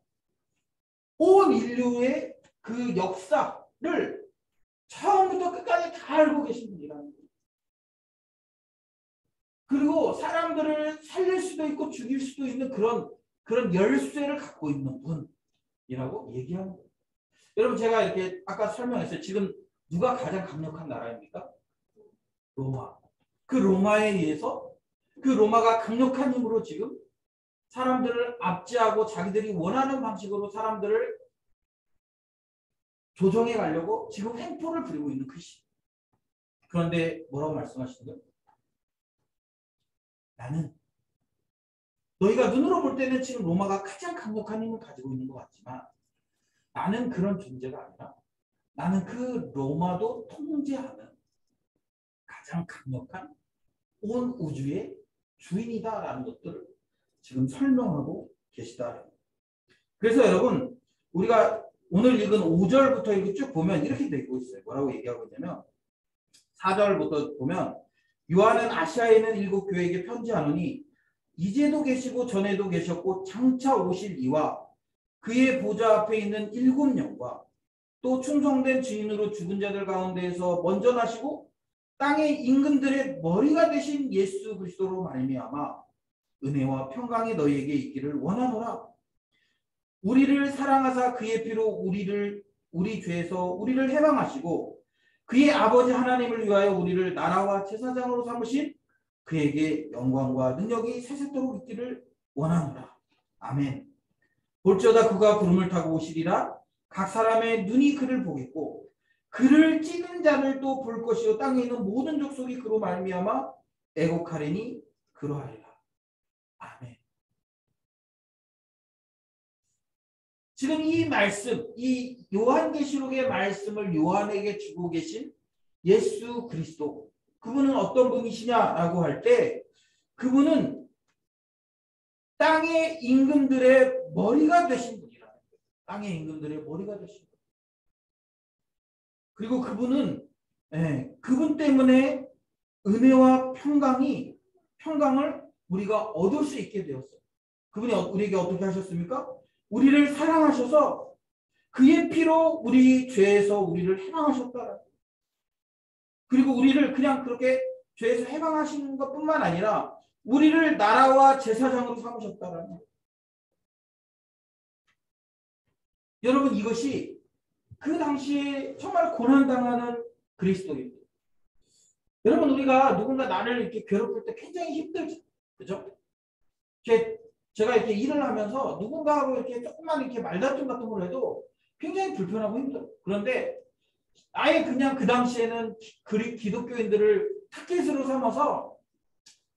온 인류의 그 역사를 처음부터 끝까지 다 알고 계신 분이라는 거예요. 그리고 사람들을 살릴 수도 있고 죽일 수도 있는 그런 열쇠를 갖고 있는 분이라고 얘기하는 거예요. 여러분 제가 이렇게 아까 설명했어요. 지금 누가 가장 강력한 나라입니까? 로마. 그 로마에 의해서 그 로마가 강력한 힘으로 지금 사람들을 압제하고 자기들이 원하는 방식으로 사람들을 조정해 가려고 지금 횡포를 부리고 있는 그 시. 그런데 뭐라고 말씀하시는 거예요? 나는 너희가 눈으로 볼 때는 지금 로마가 가장 강력한 힘을 가지고 있는 것 같지만 나는 그런 존재가 아니라 나는 그 로마도 통제하는 가장 강력한 온 우주의 주인이다라는 것들을 지금 설명하고 계시다. 그래서 여러분 우리가 오늘 읽은 5절부터 이렇게 쭉 보면 이렇게 되고 있어요. 뭐라고 얘기하고 있냐면 4절부터 보면 요한은 아시아에 있는 7교회에게 편지하노니 이제도 계시고 전에도 계셨고 장차 오실 이와 그의 보좌 앞에 있는 7영과 또 충성된 증인으로 죽은 자들 가운데에서 먼저 나시고 땅의 임금들의 머리가 되신 예수 그리스도로 말미암아 은혜와 평강이 너희에게 있기를 원하노라. 우리를 사랑하사 그의 피로 우리 죄에서 우리를 해방하시고 그의 아버지 하나님을 위하여 우리를 나라와 제사장으로 삼으신 그에게 영광과 능력이 세세토록 있기를 원하노라. 아멘. 볼지어다 그가 구름을 타고 오시리라. 각 사람의 눈이 그를 보겠고 그를 찌는 자를 또 볼 것이요 땅에 있는 모든 족속이 그로 말미암아 애곡하리니 그러하리라. 아멘. 지금 이 말씀, 이 요한계시록의 말씀을 요한에게 주고 계신 예수 그리스도, 그분은 어떤 분이시냐라고 할 때 그분은 땅의 임금들의 머리가 되신 분이라는 거예요. 땅의 임금들의 머리가 되신 분. 그리고 그분은 그분 때문에 은혜와 평강을 우리가 얻을 수 있게 되었어요. 그분이 우리에게 어떻게 하셨습니까? 우리를 사랑하셔서 그의 피로 우리 죄에서 우리를 해방하셨다. 그리고 우리를 그냥 그렇게 죄에서 해방하시는 것뿐만 아니라 우리를 나라와 제사장으로 삼으셨다라는 거예요. 여러분 이것이 그 당시에 정말 고난당하는 그리스도입니다. 여러분 우리가 누군가 나를 이렇게 괴롭힐 때 굉장히 힘들죠. 그죠? 제가 이렇게 일을 하면서 누군가하고 이렇게 조금만 이렇게 말다툼 같은 걸 해도 굉장히 불편하고 힘들어요. 그런데 아예 그냥 그 당시에는 기독교인들을 타깃으로 삼아서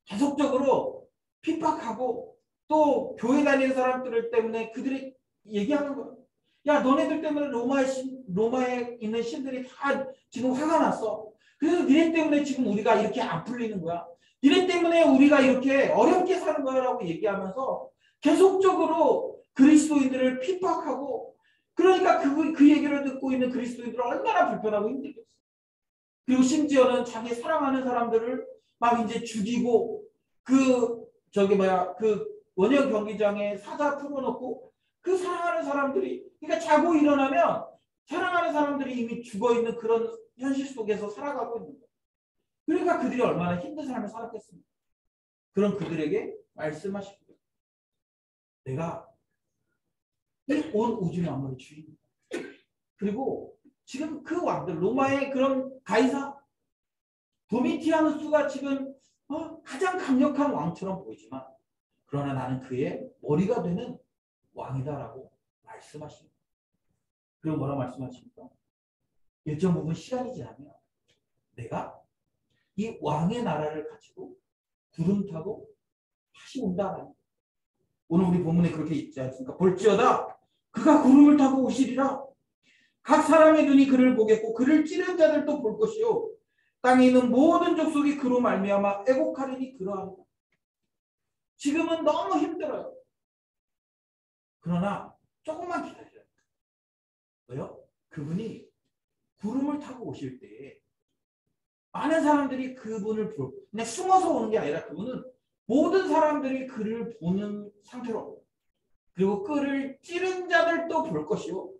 계속적으로 핍박하고 또 교회 다니는 사람들 때문에 그들이 얘기하는 거예요. 야, 너네들 때문에 로마에 있는 신들이 다 지금 화가 났어. 그래서 니네 때문에 지금 우리가 이렇게 안 풀리는 거야. 니네 때문에 우리가 이렇게 어렵게 사는 거야 라고 얘기하면서 계속적으로 그리스도인들을 핍박하고, 그러니까 그 얘기를 듣고 있는 그리스도인들은 얼마나 불편하고 힘들겠어. 그리고 심지어는 자기 사랑하는 사람들을 막 이제 죽이고 그 원형 경기장에 사자 풀어놓고 그 사랑하는 사람들이, 그러니까 자고 일어나면 사랑하는 사람들이 이미 죽어있는 그런 현실 속에서 살아가고 있는 거예요. 그러니까 그들이 얼마나 힘든 삶을 살았겠습니까? 그런 그들에게 말씀하십니다. 내가 이 온 우주 만물의 주인이다. 그리고 지금 그 왕들, 로마의 그런 가이사 도미티아누스가 지금 가장 강력한 왕처럼 보이지만, 그러나 나는 그의 머리가 되는 왕이다라고 말씀하십니다. 그리고 뭐라고 말씀하십니까? 일정 부분 시간이 지나면 내가 이 왕의 나라를 가지고 구름 타고 다시 온다. 오늘 우리 본문에 그렇게 있지 않습니까? 볼지어다 그가 구름을 타고 오시리라. 각 사람의 눈이 그를 보겠고 그를 찌른 자들도 볼 것이요 땅에 있는 모든 족속이 그로 말미암아 애곡하리니 그러하리라. 지금은 너무 힘들어요. 그러나 조금만 기다려요. 왜요? 그분이 구름을 타고 오실 때에 많은 사람들이 그분을 그냥 숨어서 오는 게 아니라 그분은 모든 사람들이 그를 보는 상태로, 그리고 그를 찌른 자들도 볼 것이요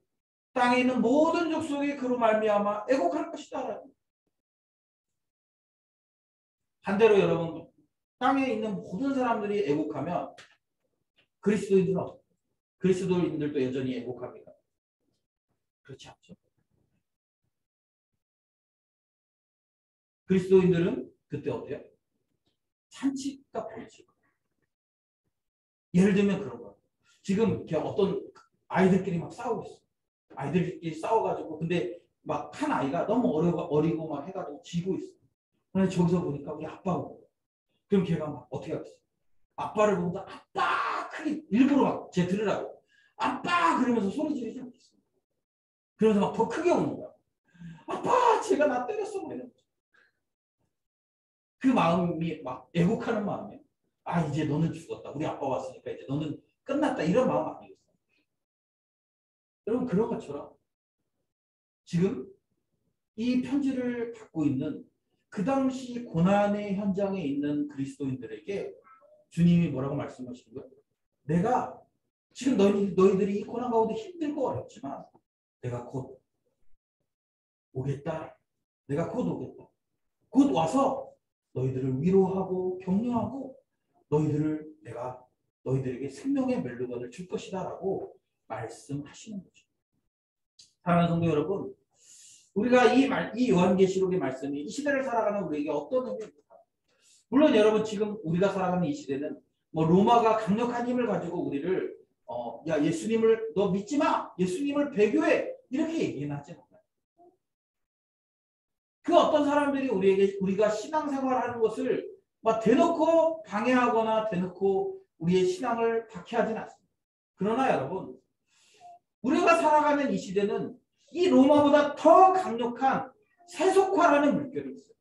땅에 있는 모든 족속이 그로 말미암아 애곡할 것이다. 반대로 여러분, 땅에 있는 모든 사람들이 애곡하면 그리스도인들도 여전히 애곡합니다. 그렇지 않죠? 그리스도인들은 그때 어때요? 잔치가 벌어지고. 예를 들면 그런 거예요. 지금 이렇게 어떤 아이들끼리 막 싸우고 있어. 아이들끼리 싸워가지고, 근데 막 한 아이가 너무 어리고 막 해가지고 지고 있어. 그런데 저기서 보니까 우리 아빠가 오고. 그럼 걔가 막 어떻게 하겠어? 아빠를 보면서 아빠! 크게 일부러 막 쟤 들으라고. 아빠! 그러면서 소리 지르지 않겠어. 그러면서 막 더 크게 오는 거야. 아빠! 쟤가 나 때렸어. 이러면서. 그 마음이 막 애곡하는 마음이에요. 아, 이제 너는 죽었다. 우리 아빠 왔으니까 이제 너는 끝났다. 이런 마음 아니겠어요? 여러분, 그런 것처럼 지금 이 편지를 받고 있는 그 당시 고난의 현장에 있는 그리스도인들에게 주님이 뭐라고 말씀하시는 거예요? 내가 지금 너희들이 이 고난 가운데 힘들고 어렵지만 내가 곧 오겠다. 내가 곧 오겠다. 곧 와서 너희들을 위로하고 격려하고 내가 너희들에게 생명의 멜로디를 줄 것이다 라고 말씀하시는 거죠. 사랑하는 성도 여러분, 우리가 이 요한계시록의 말씀이 이 시대를 살아가는 우리에게 어떤 의미입니까? 물론 여러분, 지금 우리가 살아가는 이 시대는 뭐 로마가 강력한 힘을 가지고 우리를 야, 예수님을 너 믿지 마, 예수님을 배교해, 이렇게 얘기는 하지 않아요. 그 어떤 사람들이 우리가 신앙생활하는 것을 막 대놓고 방해하거나 대놓고 우리의 신앙을 박해하지는 않습니다. 그러나 여러분, 우리가 살아가는 이 시대는 이 로마보다 더 강력한 세속화라는 물결이 있어요.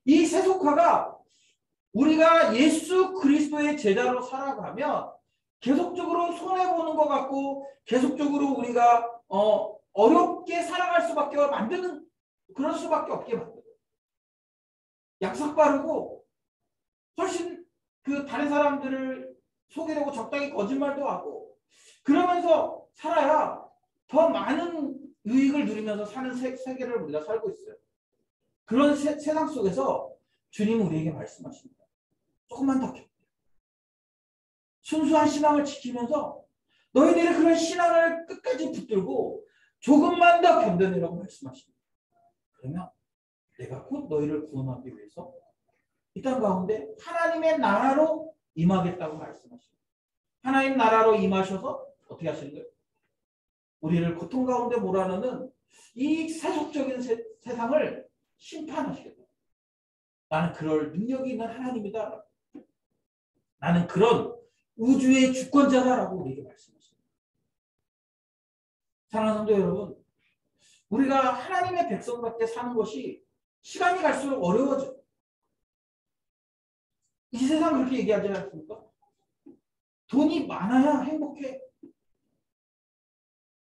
이 세속화가 우리가 예수 그리스도의 제자로 살아가면 계속적으로 손해보는 것 같고 계속적으로 우리가 어렵게 살아갈 수밖에 만드는, 그럴 수밖에 없게 만들어요. 약삭 빠르고 훨씬 그 다른 사람들을 속이려고 적당히 거짓말도 하고 그러면서 살아야 더 많은 유익을 누리면서 사는 세계를 우리가 살고 있어요. 그런 세상 속에서 주님은 우리에게 말씀하십니다. 조금만 더 견뎌. 순수한 신앙을 지키면서 너희들이 그런 신앙을 끝까지 붙들고 조금만 더 견뎌내라고 말씀하십니다. 그러면 내가 곧 너희를 구원하기 위해서 이 땅 가운데 하나님의 나라로 임하겠다고 말씀하십니다. 하나님 나라로 임하셔서 어떻게 하시는 거예요? 우리를 고통 가운데 몰아넣는 이 세속적인 세상을 심판하시겠다. 나는 그럴 능력이 있는 하나님이다. 나는 그런 우주의 주권자다라고 우리에게 말씀하십니다. 사랑하는 성도 여러분, 우리가 하나님의 백성답게 사는 것이 시간이 갈수록 어려워져. 이 세상 그렇게 얘기하지 않습니까? 돈이 많아야 행복해.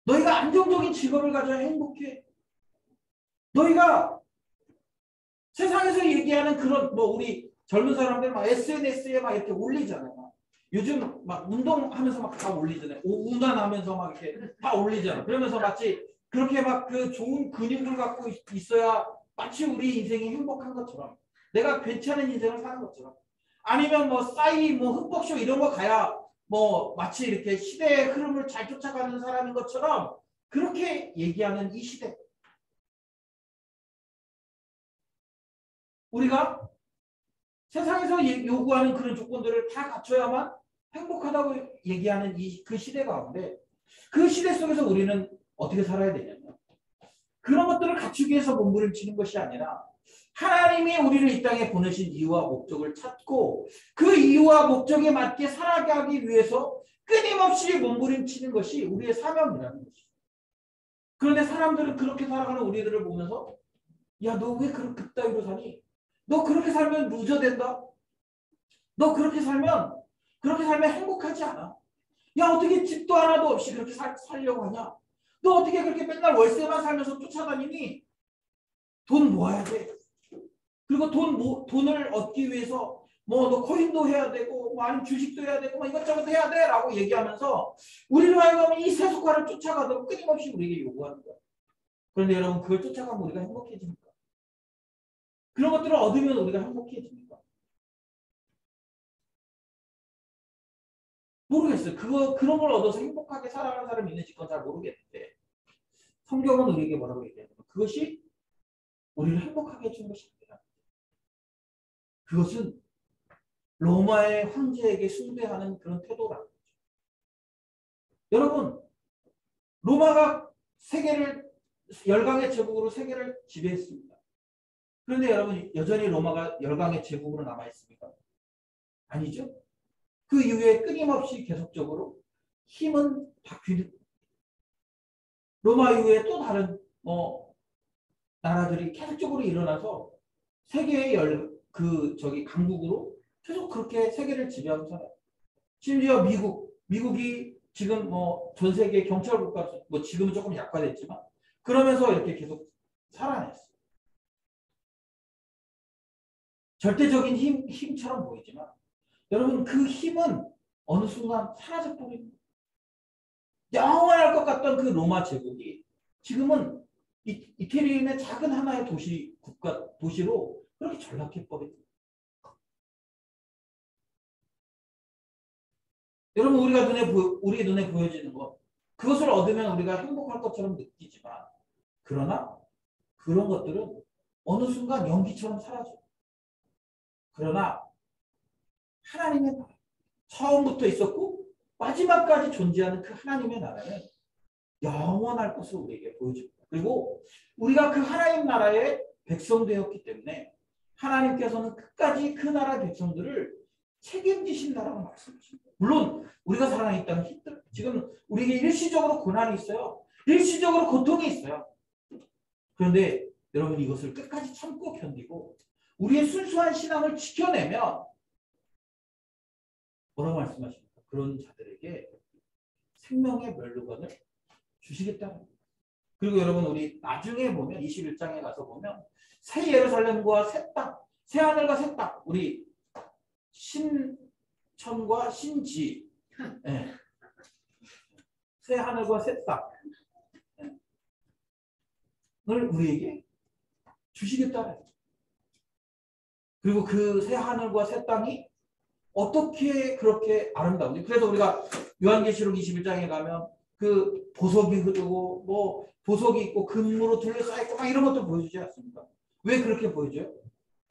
너희가 안정적인 직업을 가져야 행복해. 너희가 세상에서 얘기하는 그런 우리 젊은 사람들 막 SNS에 막 이렇게 올리잖아요. 요즘 막 운동하면서 막 다 올리잖아요. 운동하면서 막 이렇게 다 올리잖아요. 그러면서 마치 그렇게 막 그 좋은 근육을 갖고 있어야 마치 우리 인생이 행복한 것처럼, 내가 괜찮은 인생을 사는 것처럼, 아니면 싸이 흠뻑쇼 이런 거 가야 마치 이렇게 시대의 흐름을 잘 쫓아가는 사람인 것처럼 그렇게 얘기하는 이 시대. 우리가 세상에서 요구하는 그런 조건들을 다 갖춰야만 행복하다고 얘기하는 그 시대 가운데, 그 시대 속에서 우리는 어떻게 살아야 되냐면, 그런 것들을 갖추기 위해서 몸부림치는 것이 아니라 하나님이 우리를 이 땅에 보내신 이유와 목적을 찾고 그 이유와 목적에 맞게 살아가기 위해서 끊임없이 몸부림치는 것이 우리의 사명이라는 것이죠. 그런데 사람들은 그렇게 살아가는 우리들을 보면서, 야, 너 왜 그따위로 사니? 너 그렇게 살면 루저 된다. 너 그렇게 살면 행복하지 않아. 야, 어떻게 집도 하나도 없이 그렇게 살려고 하냐? 너 어떻게 그렇게 맨날 월세만 살면서 쫓아다니니? 돈 모아야 돼. 그리고 돈을 얻기 위해서 너 코인도 해야 되고 아니면 주식도 해야 되고 이것저것 해야 돼 라고 얘기하면서 우리로 하여금 이 세속화를 쫓아가도록 끊임없이 우리에게 요구하는 거야. 그런데 여러분, 그걸 쫓아가면 우리가 행복해집니까? 그런 것들을 얻으면 우리가 행복해집니까? 모르겠어요. 그런 걸 얻어서 행복하게 살아가는 사람이 있는지 그건 잘 모르겠는데, 성경은 우리에게 뭐라고 얘기하냐면 그것이 우리를 행복하게 해주는 것이 아니라 그것은 로마의 황제에게 숭배하는 그런 태도라는 거죠. 여러분, 로마가 열강의 제국으로 세계를 지배했습니다. 그런데 여러분, 여전히 로마가 열강의 제국으로 남아있습니까? 아니죠. 그 이후에 끊임없이 계속적으로 힘은 바뀌는, 로마 이후에 또 다른 나라들이 계속적으로 일어나서 세계의 강국으로 계속 그렇게 세계를 지배하고 살아요. 심지어 미국이 지금 전 세계 경찰 국가, 지금은 조금 약화됐지만 그러면서 이렇게 계속 살아냈어요. 절대적인 힘처럼 보이지만 여러분, 그 힘은 어느 순간 사라져 버립니다. 영원할 것 같던 그 로마 제국이 지금은 이태리의 작은 하나의 도시로 그렇게 전락해 버립니다. 여러분, 우리 눈에 보여지는 것, 그것을 얻으면 우리가 행복할 것처럼 느끼지만, 그러나 그런 것들은 어느 순간 연기처럼 사라져요. 그러나 하나님의 나라, 처음부터 있었고 마지막까지 존재하는 그 하나님의 나라는 영원할 것을 우리에게 보여줍니다. 그리고 우리가 그 하나님 나라의 백성 되었기 때문에 하나님께서는 끝까지 그 나라의 백성들을 책임지신다라고 말씀하십니다. 물론 우리가 살아있다는 힘들, 지금 우리에게 일시적으로 고난이 있어요. 일시적으로 고통이 있어요. 그런데 여러분, 이것을 끝까지 참고 견디고 우리의 순수한 신앙을 지켜내면 뭐라고 말씀하십니까? 그런 자들에게 생명의 멸류관을 주시겠다는 겁니다. 그리고 여러분, 우리 나중에 보면 21장에 가서 보면 새 예루살렘과 새 땅, 새 하늘과 새 땅, 우리 신천과 신지, 네. 새 하늘과 새 땅을 우리에게 주시겠다는 거죠. 그리고 그 새 하늘과 새 땅이 어떻게 그렇게 아름다운지. 그래서 우리가 요한계시록 21장에 가면 그 보석이 흐르고 보석이 있고 금으로 둘러싸여 있고 막 이런 것도 보여주지 않습니까? 왜 그렇게 보여줘요?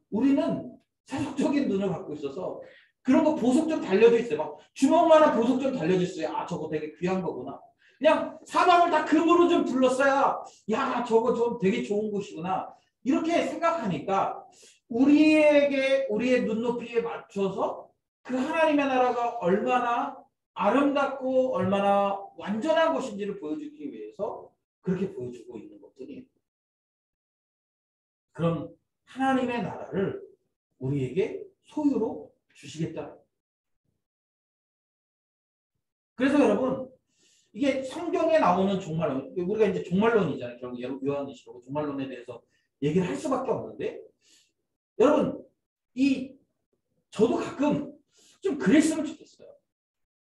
우리는 세속적인 눈을 갖고 있어서 그런 거 보석 좀 달려져 있어요. 막 주먹만한 보석 좀 달려져 있어요. 아, 저거 되게 귀한 거구나. 그냥 사방을 다 금으로 좀 둘러싸야 야, 저거 좀 되게 좋은 곳이구나. 이렇게 생각하니까 우리에게 우리의 눈높이에 맞춰서 그 하나님의 나라가 얼마나 아름답고 얼마나 완전한 것인지를 보여주기 위해서 그렇게 보여주고 있는 것들이 그럼 하나님의 나라를 우리에게 소유로 주시겠다. 그래서 여러분 이게 성경에 나오는 종말론, 우리가 이제 종말론이잖아요. 결국 요한계시록 종말론에 대해서 얘기를 할 수밖에 없는데 여러분 저도 가끔 좀 그랬으면 좋겠어요.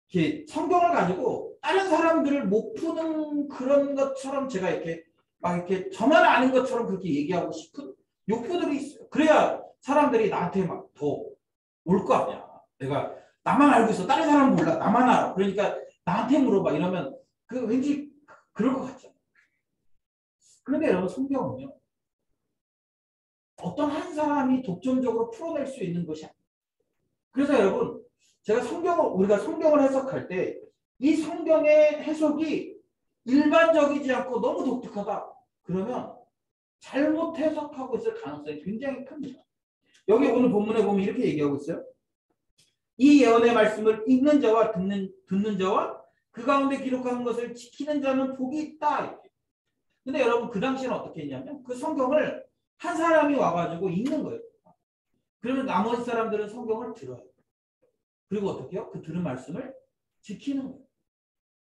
이렇게 성경을 가지고 다른 사람들을 못 푸는 그런 것처럼 제가 이렇게 막 이렇게 저만 아는 것처럼 그렇게 얘기하고 싶은 욕구들이 있어요. 그래야 사람들이 나한테 막 더 올 거 아니야. 내가 나만 알고 있어. 다른 사람은 몰라. 나만 알아. 그러니까 나한테 물어봐. 이러면 그 왠지 그럴 것 같잖아요. 그런데 여러분 성경은요. 어떤 한 사람이 독점적으로 풀어낼 수 있는 것이 아니에요. 그래서 여러분 제가 우리가 성경을 해석할 때 이 성경의 해석이 일반적이지 않고 너무 독특하다. 그러면 잘못 해석하고 있을 가능성이 굉장히 큽니다. 여기 오늘 본문에 보면 이렇게 얘기하고 있어요. 이 예언의 말씀을 읽는 자와 듣는 자와 그 가운데 기록한 것을 지키는 자는 복이 있다. 이렇게. 근데 여러분 그 당시에는 어떻게 했냐면 그 성경을 한 사람이 와가지고 읽는 거예요. 그러면 나머지 사람들은 성경을 들어요. 그리고 어떻게 해요? 그 들은 말씀을 지키는 거예요.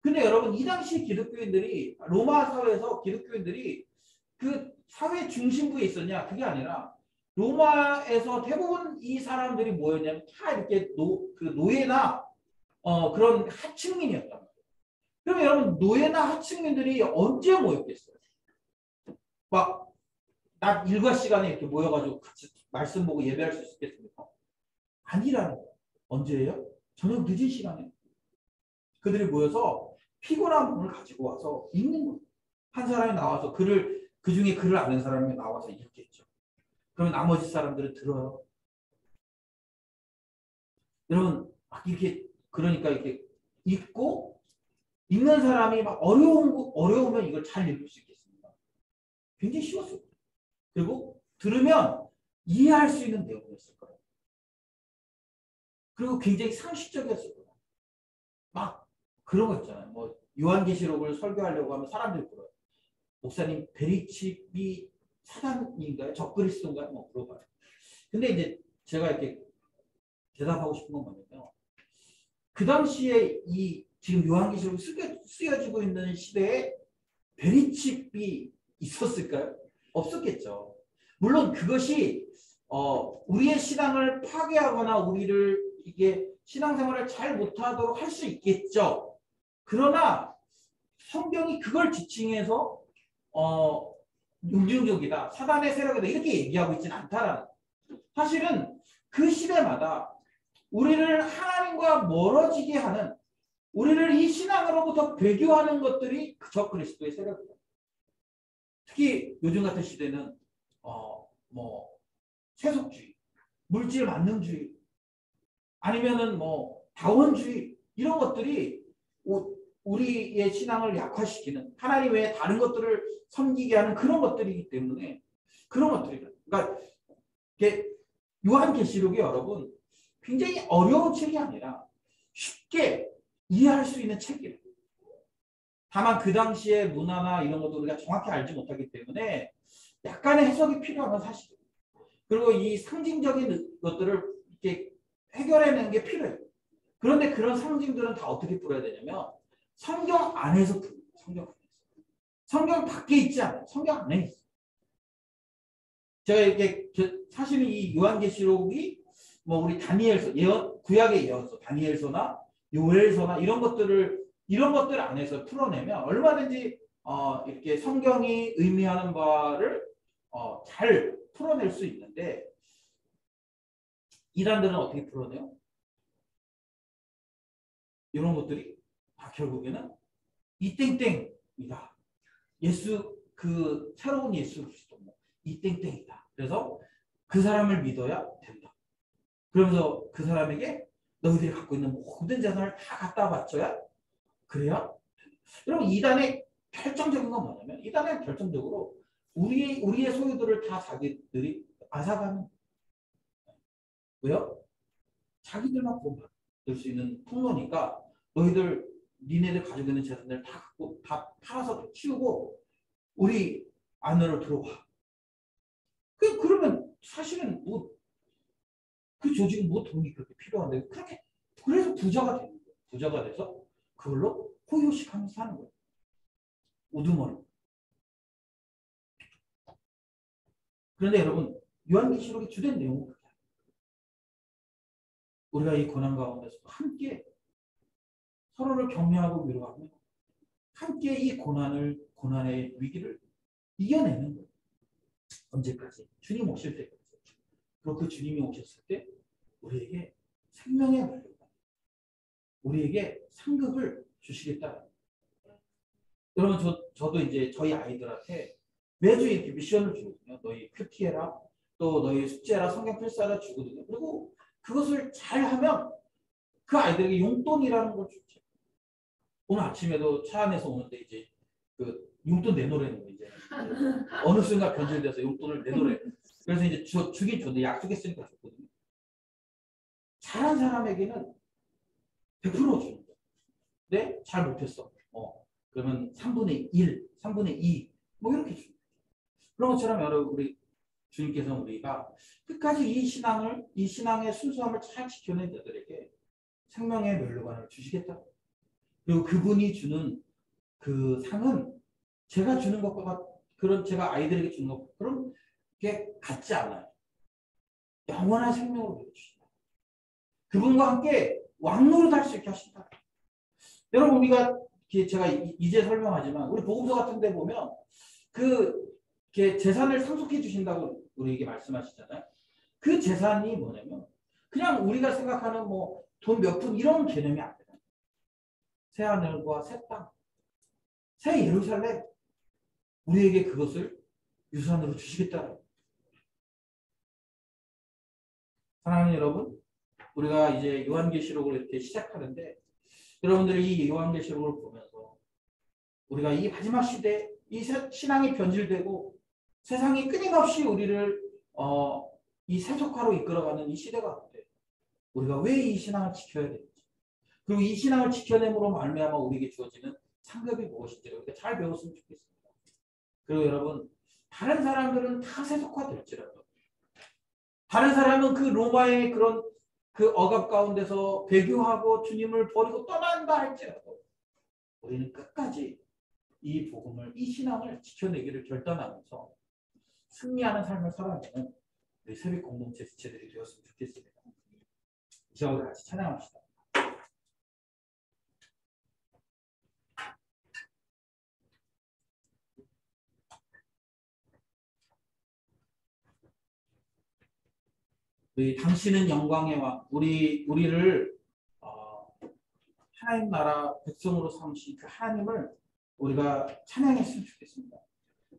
근데 여러분 이 당시 기독교인들이 로마 사회에서 기독교인들이 그 사회 중심부에 있었냐? 그게 아니라 로마에서 대부분 이 사람들이 뭐였냐면 다 이렇게 노예나 그런 하층민이었단 말이에요. 그러면 여러분 노예나 하층민들이 언제 모였겠어요? 막 낮 일과 시간에 이렇게 모여가지고 같이 말씀 보고 예배할 수 있겠습니까? 아니라는 거예요. 언제예요? 저녁 늦은 시간에 그들이 모여서 피곤한 분을 가지고 와서 읽는 거예요. 한 사람이 나와서 그 중에 글을 아는 사람이 나와서 읽겠죠. 그러면 나머지 사람들은 들어요. 여러분 막 이렇게 그러니까 이렇게 읽고 읽는 사람이 막 어려우면 이걸 잘 읽을 수 있겠습니다. 굉장히 쉬웠어요. 그리고 들으면 이해할 수 있는 내용이었을 거예요. 그리고 굉장히 상식적이었을 거예요. 막 그런 거 있잖아요. 뭐 요한계시록을 설교하려고 하면 사람들이 물어요. 목사님 베리칩이 사단인가요? 적그리스도인가요? 뭐 물어봐요. 근데 이제 제가 이렇게 대답하고 싶은 건 뭐냐면 그 당시에 이 지금 요한계시록이 쓰여지고 있는 시대에 베리칩이 있었을까요? 없었겠죠. 물론 그것이 우리의 신앙을 파괴하거나 우리를 이게 신앙생활을 잘 못하도록 할 수 있겠죠. 그러나 성경이 그걸 지칭해서 용중적이다, 사단의 세력이다 이렇게 얘기하고 있지는 않다라는. 사실은 그 시대마다 우리를 하나님과 멀어지게 하는, 우리를 이 신앙으로부터 배교하는 것들이 저 그리스도의 세력이다. 특히 요즘 같은 시대는 뭐 세속주의, 물질 만능주의, 아니면은 뭐 다원주의 이런 것들이 우리의 신앙을 약화시키는, 하나님 외에 다른 것들을 섬기게 하는 그런 것들이기 때문에 그런 것들이, 그러니까 이게 요한계시록이 여러분 굉장히 어려운 책이 아니라 쉽게 이해할 수 있는 책이에요. 다만 그 당시의 문화나 이런 것도 우리가 정확히 알지 못하기 때문에 약간의 해석이 필요한 건 사실이에요. 그리고 이 상징적인 것들을 이렇게 해결해내는 게 필요해요. 그런데 그런 상징들은 다 어떻게 풀어야 되냐면 성경 안에서 풉니다. 성경 안에서. 성경 밖에 있지 않아요. 성경 안에 있어요. 제가 이렇게 사실 이 요한계시록이 뭐 우리 다니엘서, 구약의 예언서, 다니엘서나 요엘서나 이런 것들 안에서 풀어내면 얼마든지 이렇게 성경이 의미하는 바를 잘 풀어낼 수 있는데 이단들은 어떻게 풀어내요? 이런 것들이 다 결국에는 이 땡땡이다. 예수, 그 새로운 예수 그리스도 이 땡땡이다. 그래서 그 사람을 믿어야 된다. 그러면서 그 사람에게 너희들이 갖고 있는 모든 재산을 다 갖다 바쳐야 그래야 된다. 여러분 이단의 결정적인 건 뭐냐면 이단의 결정적으로 우리의 소유들을 다 자기들이 앗아가는. 왜요? 자기들만 본받을 수 있는 통로니까 니네들 가지고 있는 재산들 다 갖고 다 팔아서 치우고 우리 안으로 들어와. 그러면 사실은 뭐 그 조직은 뭐 돈이 그렇게 필요한데 그래서 부자가 되는 거예요. 부자가 돼서 그걸로 호요식하면서 사는 거예요. 우두머리. 그런데 여러분 요한계시록의 주된 내용은 그게 아니에요. 우리가 이 고난 가운데서 함께 서로를 격려하고 위로하며 함께 이 고난의 위기를 이겨내는 거예요. 언제까지? 주님 오실 때까지. 그리고 그 주님이 오셨을 때 우리에게 생명의 말로가 우리에게 상급을 주시겠다. 여러분 저도 이제 저희 아이들한테 매주 이렇게 미션을 주거든요. 너희 큐티해라, 또 너희 숙제해라, 성경 필사라 주거든요. 그리고 그것을 잘하면 그 아이들에게 용돈이라는 걸 주죠. 오늘 아침에도 차 안에서 오는데 이제 그 용돈 내놓으라는 거 이제 어느 순간 변질돼서 용돈을 내놓으래. 그래서 이제 주긴 줬는데 약속했으니까 줬거든요. 잘한 사람에게는 100% 주는 거예요. 근데 잘 못했어. 그러면 3분의 1, 3분의 2, 뭐 이렇게 주는 거예요. 그런 것처럼 여러분 우리 주님께서는 우리가 끝까지 이 신앙의 순수함을 잘 지켜낸 자들에게 생명의 멸류관을 주시겠다. 그리고 그분이 주는 그 상은 제가 주는 것과 제가 아이들에게 주는 것 그런 게 같지 않아요. 영원한 생명을 주신다. 그분과 함께 왕노릇 할 수 있게 하신다. 여러분 우리가 제가 이제 설명하지만 우리 복음서 같은 데 보면 재산을 상속해 주신다고 우리에게 말씀하시잖아요. 그 재산이 뭐냐면 그냥 우리가 생각하는 뭐 돈 몇 푼 이런 개념이 아니에요. 새 하늘과 새 땅, 새 예루살렘 우리에게 그것을 유산으로 주시겠다. 사랑하는 여러분, 우리가 이제 요한계시록을 이렇게 시작하는데 여러분들이 이 요한계시록을 보면서 우리가 이 마지막 시대 이 신앙이 변질되고 세상이 끊임없이 우리를 이 세속화로 이끌어가는 이 시대 가운데 우리가 왜 이 신앙을 지켜야 되는지 그리고 이 신앙을 지켜냄으로 말미암아 우리에게 주어지는 상급이 무엇인지를 우리가 잘 배웠으면 좋겠습니다. 그리고 여러분 다른 사람들은 다 세속화될지라도 다른 사람은 그 로마의 그런 그 억압 가운데서 배교하고 주님을 버리고 떠난다 할지라도 우리는 끝까지 이 복음을 이 신앙을 지켜내기를 결단하면서 승리하는 삶을 살아가는 우리 새벽 공동체 지체들이 되었으면 좋겠습니다. 이 시간을 같이 찬양합시다. 당신은 영광의 왕, 우리를 하나님 나라 백성으로 삼으신 그 하나님을 우리가 찬양했으면 좋겠습니다.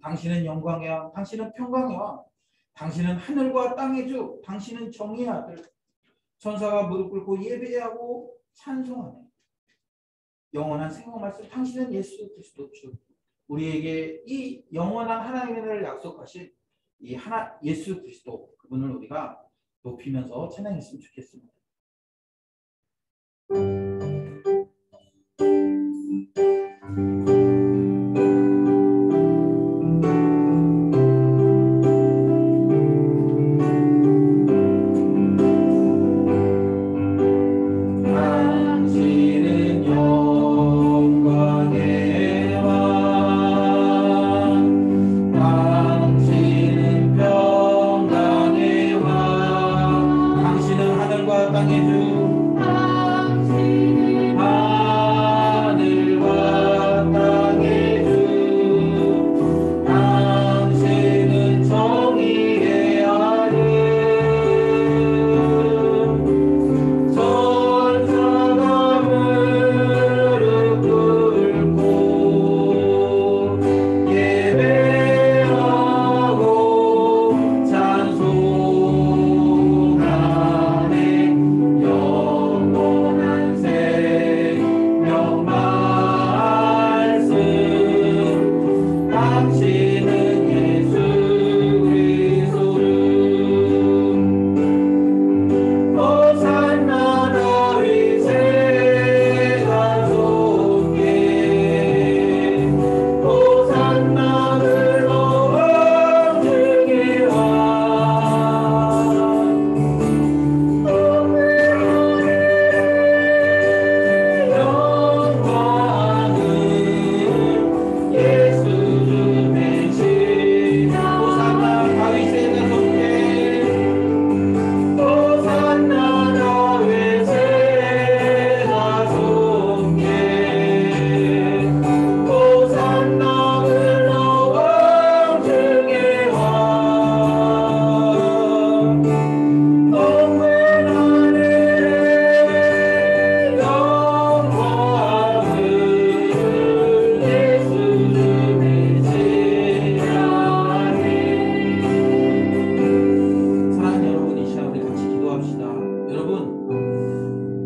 당신은 영광의 왕, 당신은 평강의 왕, 당신은 하늘과 땅의 주, 당신은 정의의 아들, 천사가 무릎 꿇고 예배하고 찬송하네. 영원한 생명 말씀, 당신은 예수 그리스도 주. 우리에게 이 영원한 하나님을 약속하신 이 예수 그리스도 그분을 우리가 높이면서 찬양했으면 좋겠습니다.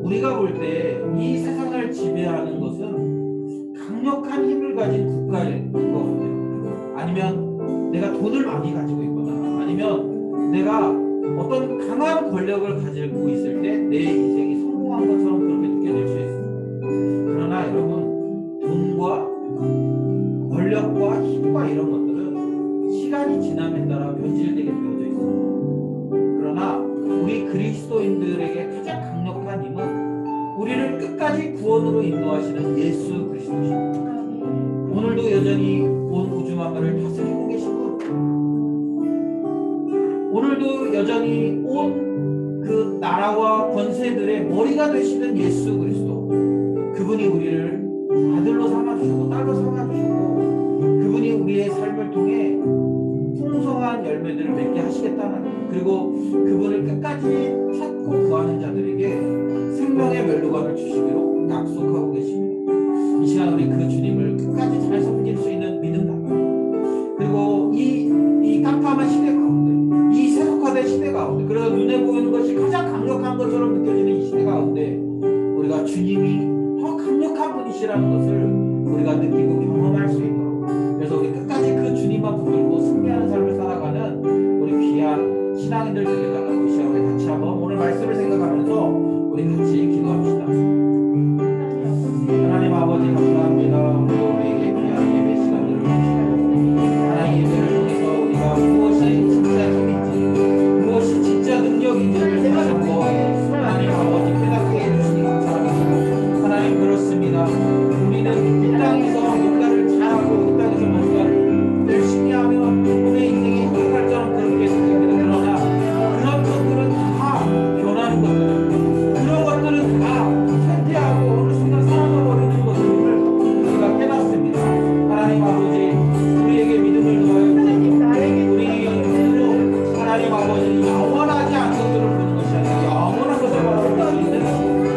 우리가 볼 때 이 세상을 지배하는 것은 강력한 힘을 가진 국가일 것 같아요. 아니면 내가 돈을 많이 가지고 있거나 아니면 내가 어떤 강한 권력을 가지고 있을 때 내 인생이 성공한 것처럼 그렇게 느껴질 수 있습니다. 그러나 여러분, 돈과 권력과 힘과 이런 것들은 시간이 지남에 따라 변질되게 되어져 있습니다. 그러나 우리 그리스도인들에게 가장 강력한 힘은 우리를 끝까지 구원으로 인도하시는 예수 그리스도십니다. 오늘도 여전히 온 우주 만물을 다스리고 계신 분, 오늘도 여전히 온 그 나라와 권세들의 머리가 되시는 예수 그리스도, 그분이 우리를 아들로 삼아주시고 딸로 삼아주시고 그분이 우리의 삶을 통해 풍성한 열매들을 맺게 하시겠다는, 그리고 그분을 끝까지 찾고 구하는 자들에게 생명의 멸류관을 주시기로 약속하고 계십니다. 이 시간 우리 그 주님을 끝까지 잘 섬길 수 있는 믿음 나가요. 그리고 이 깜깜한 시대 가운데, 이 세속화된 시대 가운데, 그래서 눈에 보이는 것이 가장 강력한 것처럼 느껴지는 이 시대 가운데 우리가 주님이 더 강력한 분이시라는 것을 우리가 느끼고 경험할 수 있도록, 그래서 우리 끝까지 그 주님만 붙들고 승리하는 삶을 살아가는 우리 귀한 신앙인들 되겠다고 이 시간에 같이 한번 오늘 말씀을 생각하면서 우리 같이 기도합시다. 하나님 아버지 감사합니다. 우리에게 귀한 예배 시간들을 주시고 하나님 예배를 통해서 우리가 무엇이 진짜 힘인지 무엇이 진짜 능력인지를 다시 한번 하나님 아버지 깨닫게 해주시니 감사합니다. 하나님 그렇습니다. 우리는 이 땅에서 뭔가를 잘하고 이 땅에서 뭔가를 열심히 하면 우리의 인생이 행복할처럼 그렇게 생각합니다. 그러나 그런 것들은 다 변하는 것들, 그런 것들은 다 쇠퇴하고 어느 순간 사라져버리는 것들을 우리가 깨닫습니다. 하나님 아버지 우리에게 믿음을 더하여 우리 스스로 하나님 아버지 영원하지 않은 것들을 보는 것이 아니라 영원한 것을 바라볼 수 있는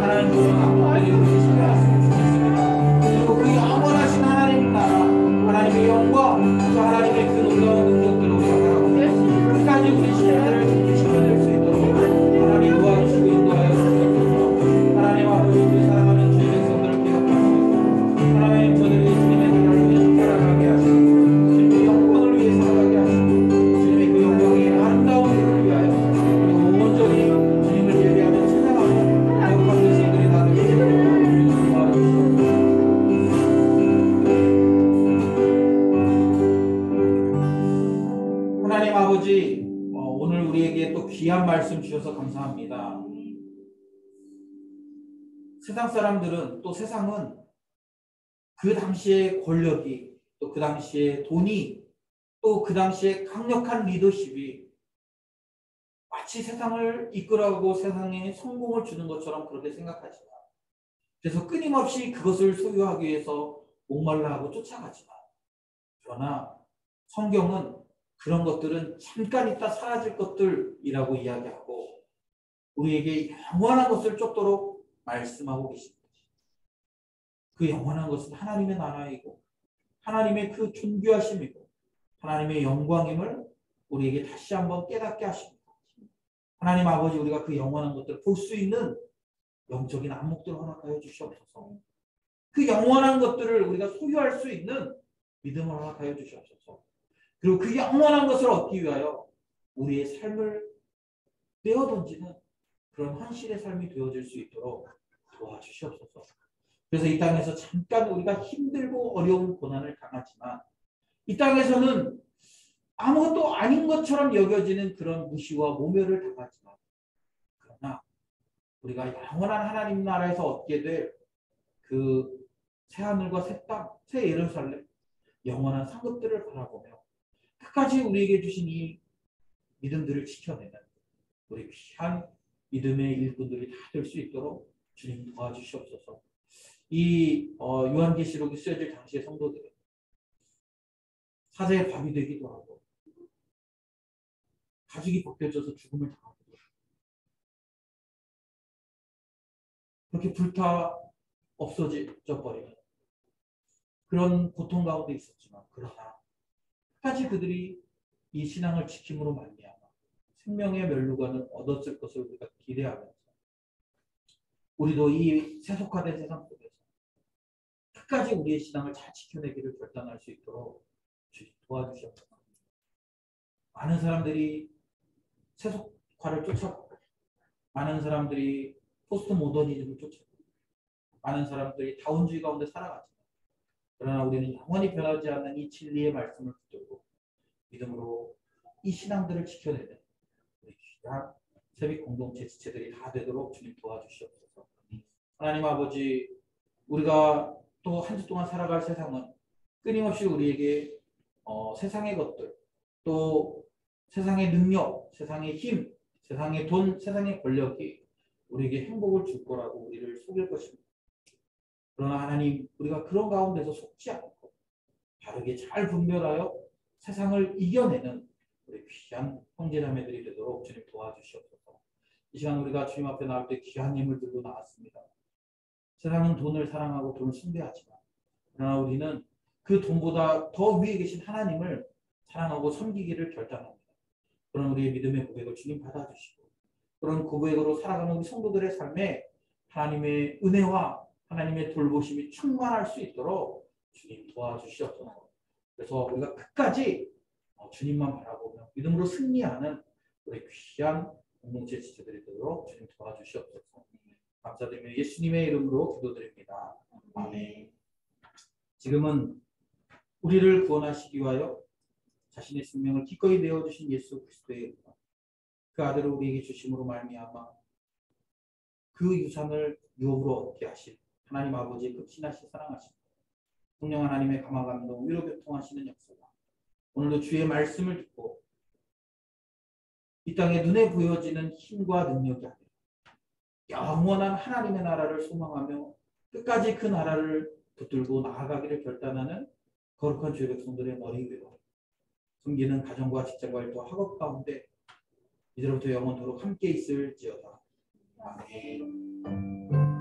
하나님 그런 아버지를 우리 신뢰하셨으면 좋겠습니다. 그리고 그 영원하신 하나님 나라, 하나님의 영광, 그 하나님의 그 놀라운 능력들을 우리가 바라보고 끝까지 우리 신뢰를 지켜낼 수 있도록 하나님 도와주시고 인도하여 주시옵소서. 하나님 아버지 우리 사랑하는 주의 백성들을 기억하시고 하나님 저들이 주님의 나라를 위해서 살아가게 하시고 주님의 영광을 위해 살아가게 하시고 주님의 그 영광의 아름다운 일을 위하여 그리고 온전히 주님을 예배하며 찬양하며 거룩한 백성들이 다 되게 되도록 주님 도와주시옵소서. 하나님 아버지 오늘 우리에게 또 귀한 말씀 주셔서 감사합니다. 세상 사람들은 또 세상은 그 당시의 권력이 또 그 당시의 돈이 또 그 당시의 강력한 리더십이 마치 세상을 이끌어가고 세상에 성공을 주는 것처럼 그렇게 생각하지만 그래서 끊임없이 그것을 소유하기 위해서 목말라 하고 쫓아가지만 그러나 성경은 그런 것들은 잠깐 있다 사라질 것들이라고 이야기하고 우리에게 영원한 것을 쫓도록 말씀하고 계십니다. 그 영원한 것은 하나님의 나라이고 하나님의 그 존귀하심이고 하나님의 영광임을 우리에게 다시 한번 깨닫게 하십니다. 하나님 아버지 우리가 그 영원한 것들을 볼 수 있는 영적인 안목들을 허락하여 주시옵소서. 그 영원한 것들을 우리가 소유할 수 있는 믿음을 허락하여 주시옵소서. 그리고 그 영원한 것을 얻기 위하여 우리의 삶을 내어던지는 그런 헌신의 삶이 되어질 수 있도록 도와주시옵소서. 그래서 이 땅에서 잠깐 우리가 힘들고 어려운 고난을 당하지만 이 땅에서는 아무것도 아닌 것처럼 여겨지는 그런 무시와 모멸을 당하지만 그러나 우리가 영원한 하나님 나라에서 얻게 될 그 새하늘과 새 땅, 새 예루살렘, 영원한 상급들을 바라보며 끝까지 우리에게 주신 이 믿음들을 지켜내는 우리 귀한 믿음의 일꾼들이 다 될 수 있도록 주님 도와주시옵소서. 이 요한계시록이 쓰여질 당시의 성도들은 사자의 밥이 되기도 하고 가죽이 벗겨져서 죽음을 당하기도 하고 그렇게 불타 없어져 버리는 그런 고통 가운데 있었지만 그러나 끝까지 그들이 이 신앙을 지킴으로 말미암아 생명의 멸류관을 얻었을 것을 우리가 기대하면서 우리도 이 세속화된 세상 속에서 끝까지 우리의 신앙을 잘 지켜내기를 결단할 수 있도록 주님 도와주시옵소서. 많은 사람들이 세속화를 쫓아가고, 많은 사람들이 포스트 모더니즘을 쫓아가고, 많은 사람들이 다운주의 가운데 살아가지만, 그러나 우리는 영원히 변하지 않는 이 진리의 말씀을 붙들고 믿음으로 이 신앙들을 지켜내는 우리 귀한 세빛 공동체 지체들이 다 되도록 주님 도와주시옵소서. 하나님 아버지, 우리가 또 한 주 동안 살아갈 세상은 끊임없이 우리에게 세상의 것들, 또 세상의 능력, 세상의 힘, 세상의 돈, 세상의 권력이 우리에게 행복을 줄 거라고 우리를 속일 것입니다. 그러나 하나님, 우리가 그런 가운데서 속지 않고 바르게 잘 분별하여 세상을 이겨내는 우리 귀한 형제자매들이 되도록 주님 도와주시옵소서. 이 시간 우리가 주님 앞에 나올 때 귀한 힘을 들고 나왔습니다. 세상은 돈을 사랑하고 돈을 숭배하지만, 그러나 우리는 그 돈보다 더 위에 계신 하나님을 사랑하고 섬기기를 결단합니다. 그런 우리의 믿음의 고백을 주님 받아주시고, 그런 고백으로 살아가는 우리 성도들의 삶에 하나님의 은혜와 하나님의 돌보심이 충만할 수 있도록 주님 도와주시옵소서. 그래서 우리가 끝까지 주님만 바라보며 믿음으로 승리하는 우리 귀한 공동체 지체들이 되도록 주님 도와주시옵소서. 감사드리며 예수님의 이름으로 기도드립니다. 아멘. 지금은 우리를 구원하시기 위하여 자신의 생명을 기꺼이 내어주신 예수 그리스도의 은혜와 그 아들을 우리에게 주심으로 말미암아 그 유산을 유업으로 얻게 하신 하나님 아버지의 극진하신 사랑하심, 성령 하나님의 감화 감동 위로 교통하시는 역사가 오늘도 주의 말씀을 듣고 이 땅에 눈에 보여지는 힘과 능력이 아니라 영원한 하나님의 나라를 소망하며 끝까지 그 나라를 붙들고 나아가기를 결단하는 거룩한 주의 백성들의 머리 위로 숨기는 가정과 직장과 일도 학업 가운데 이제부터 영원토록 함께 있을지어다. 아멘.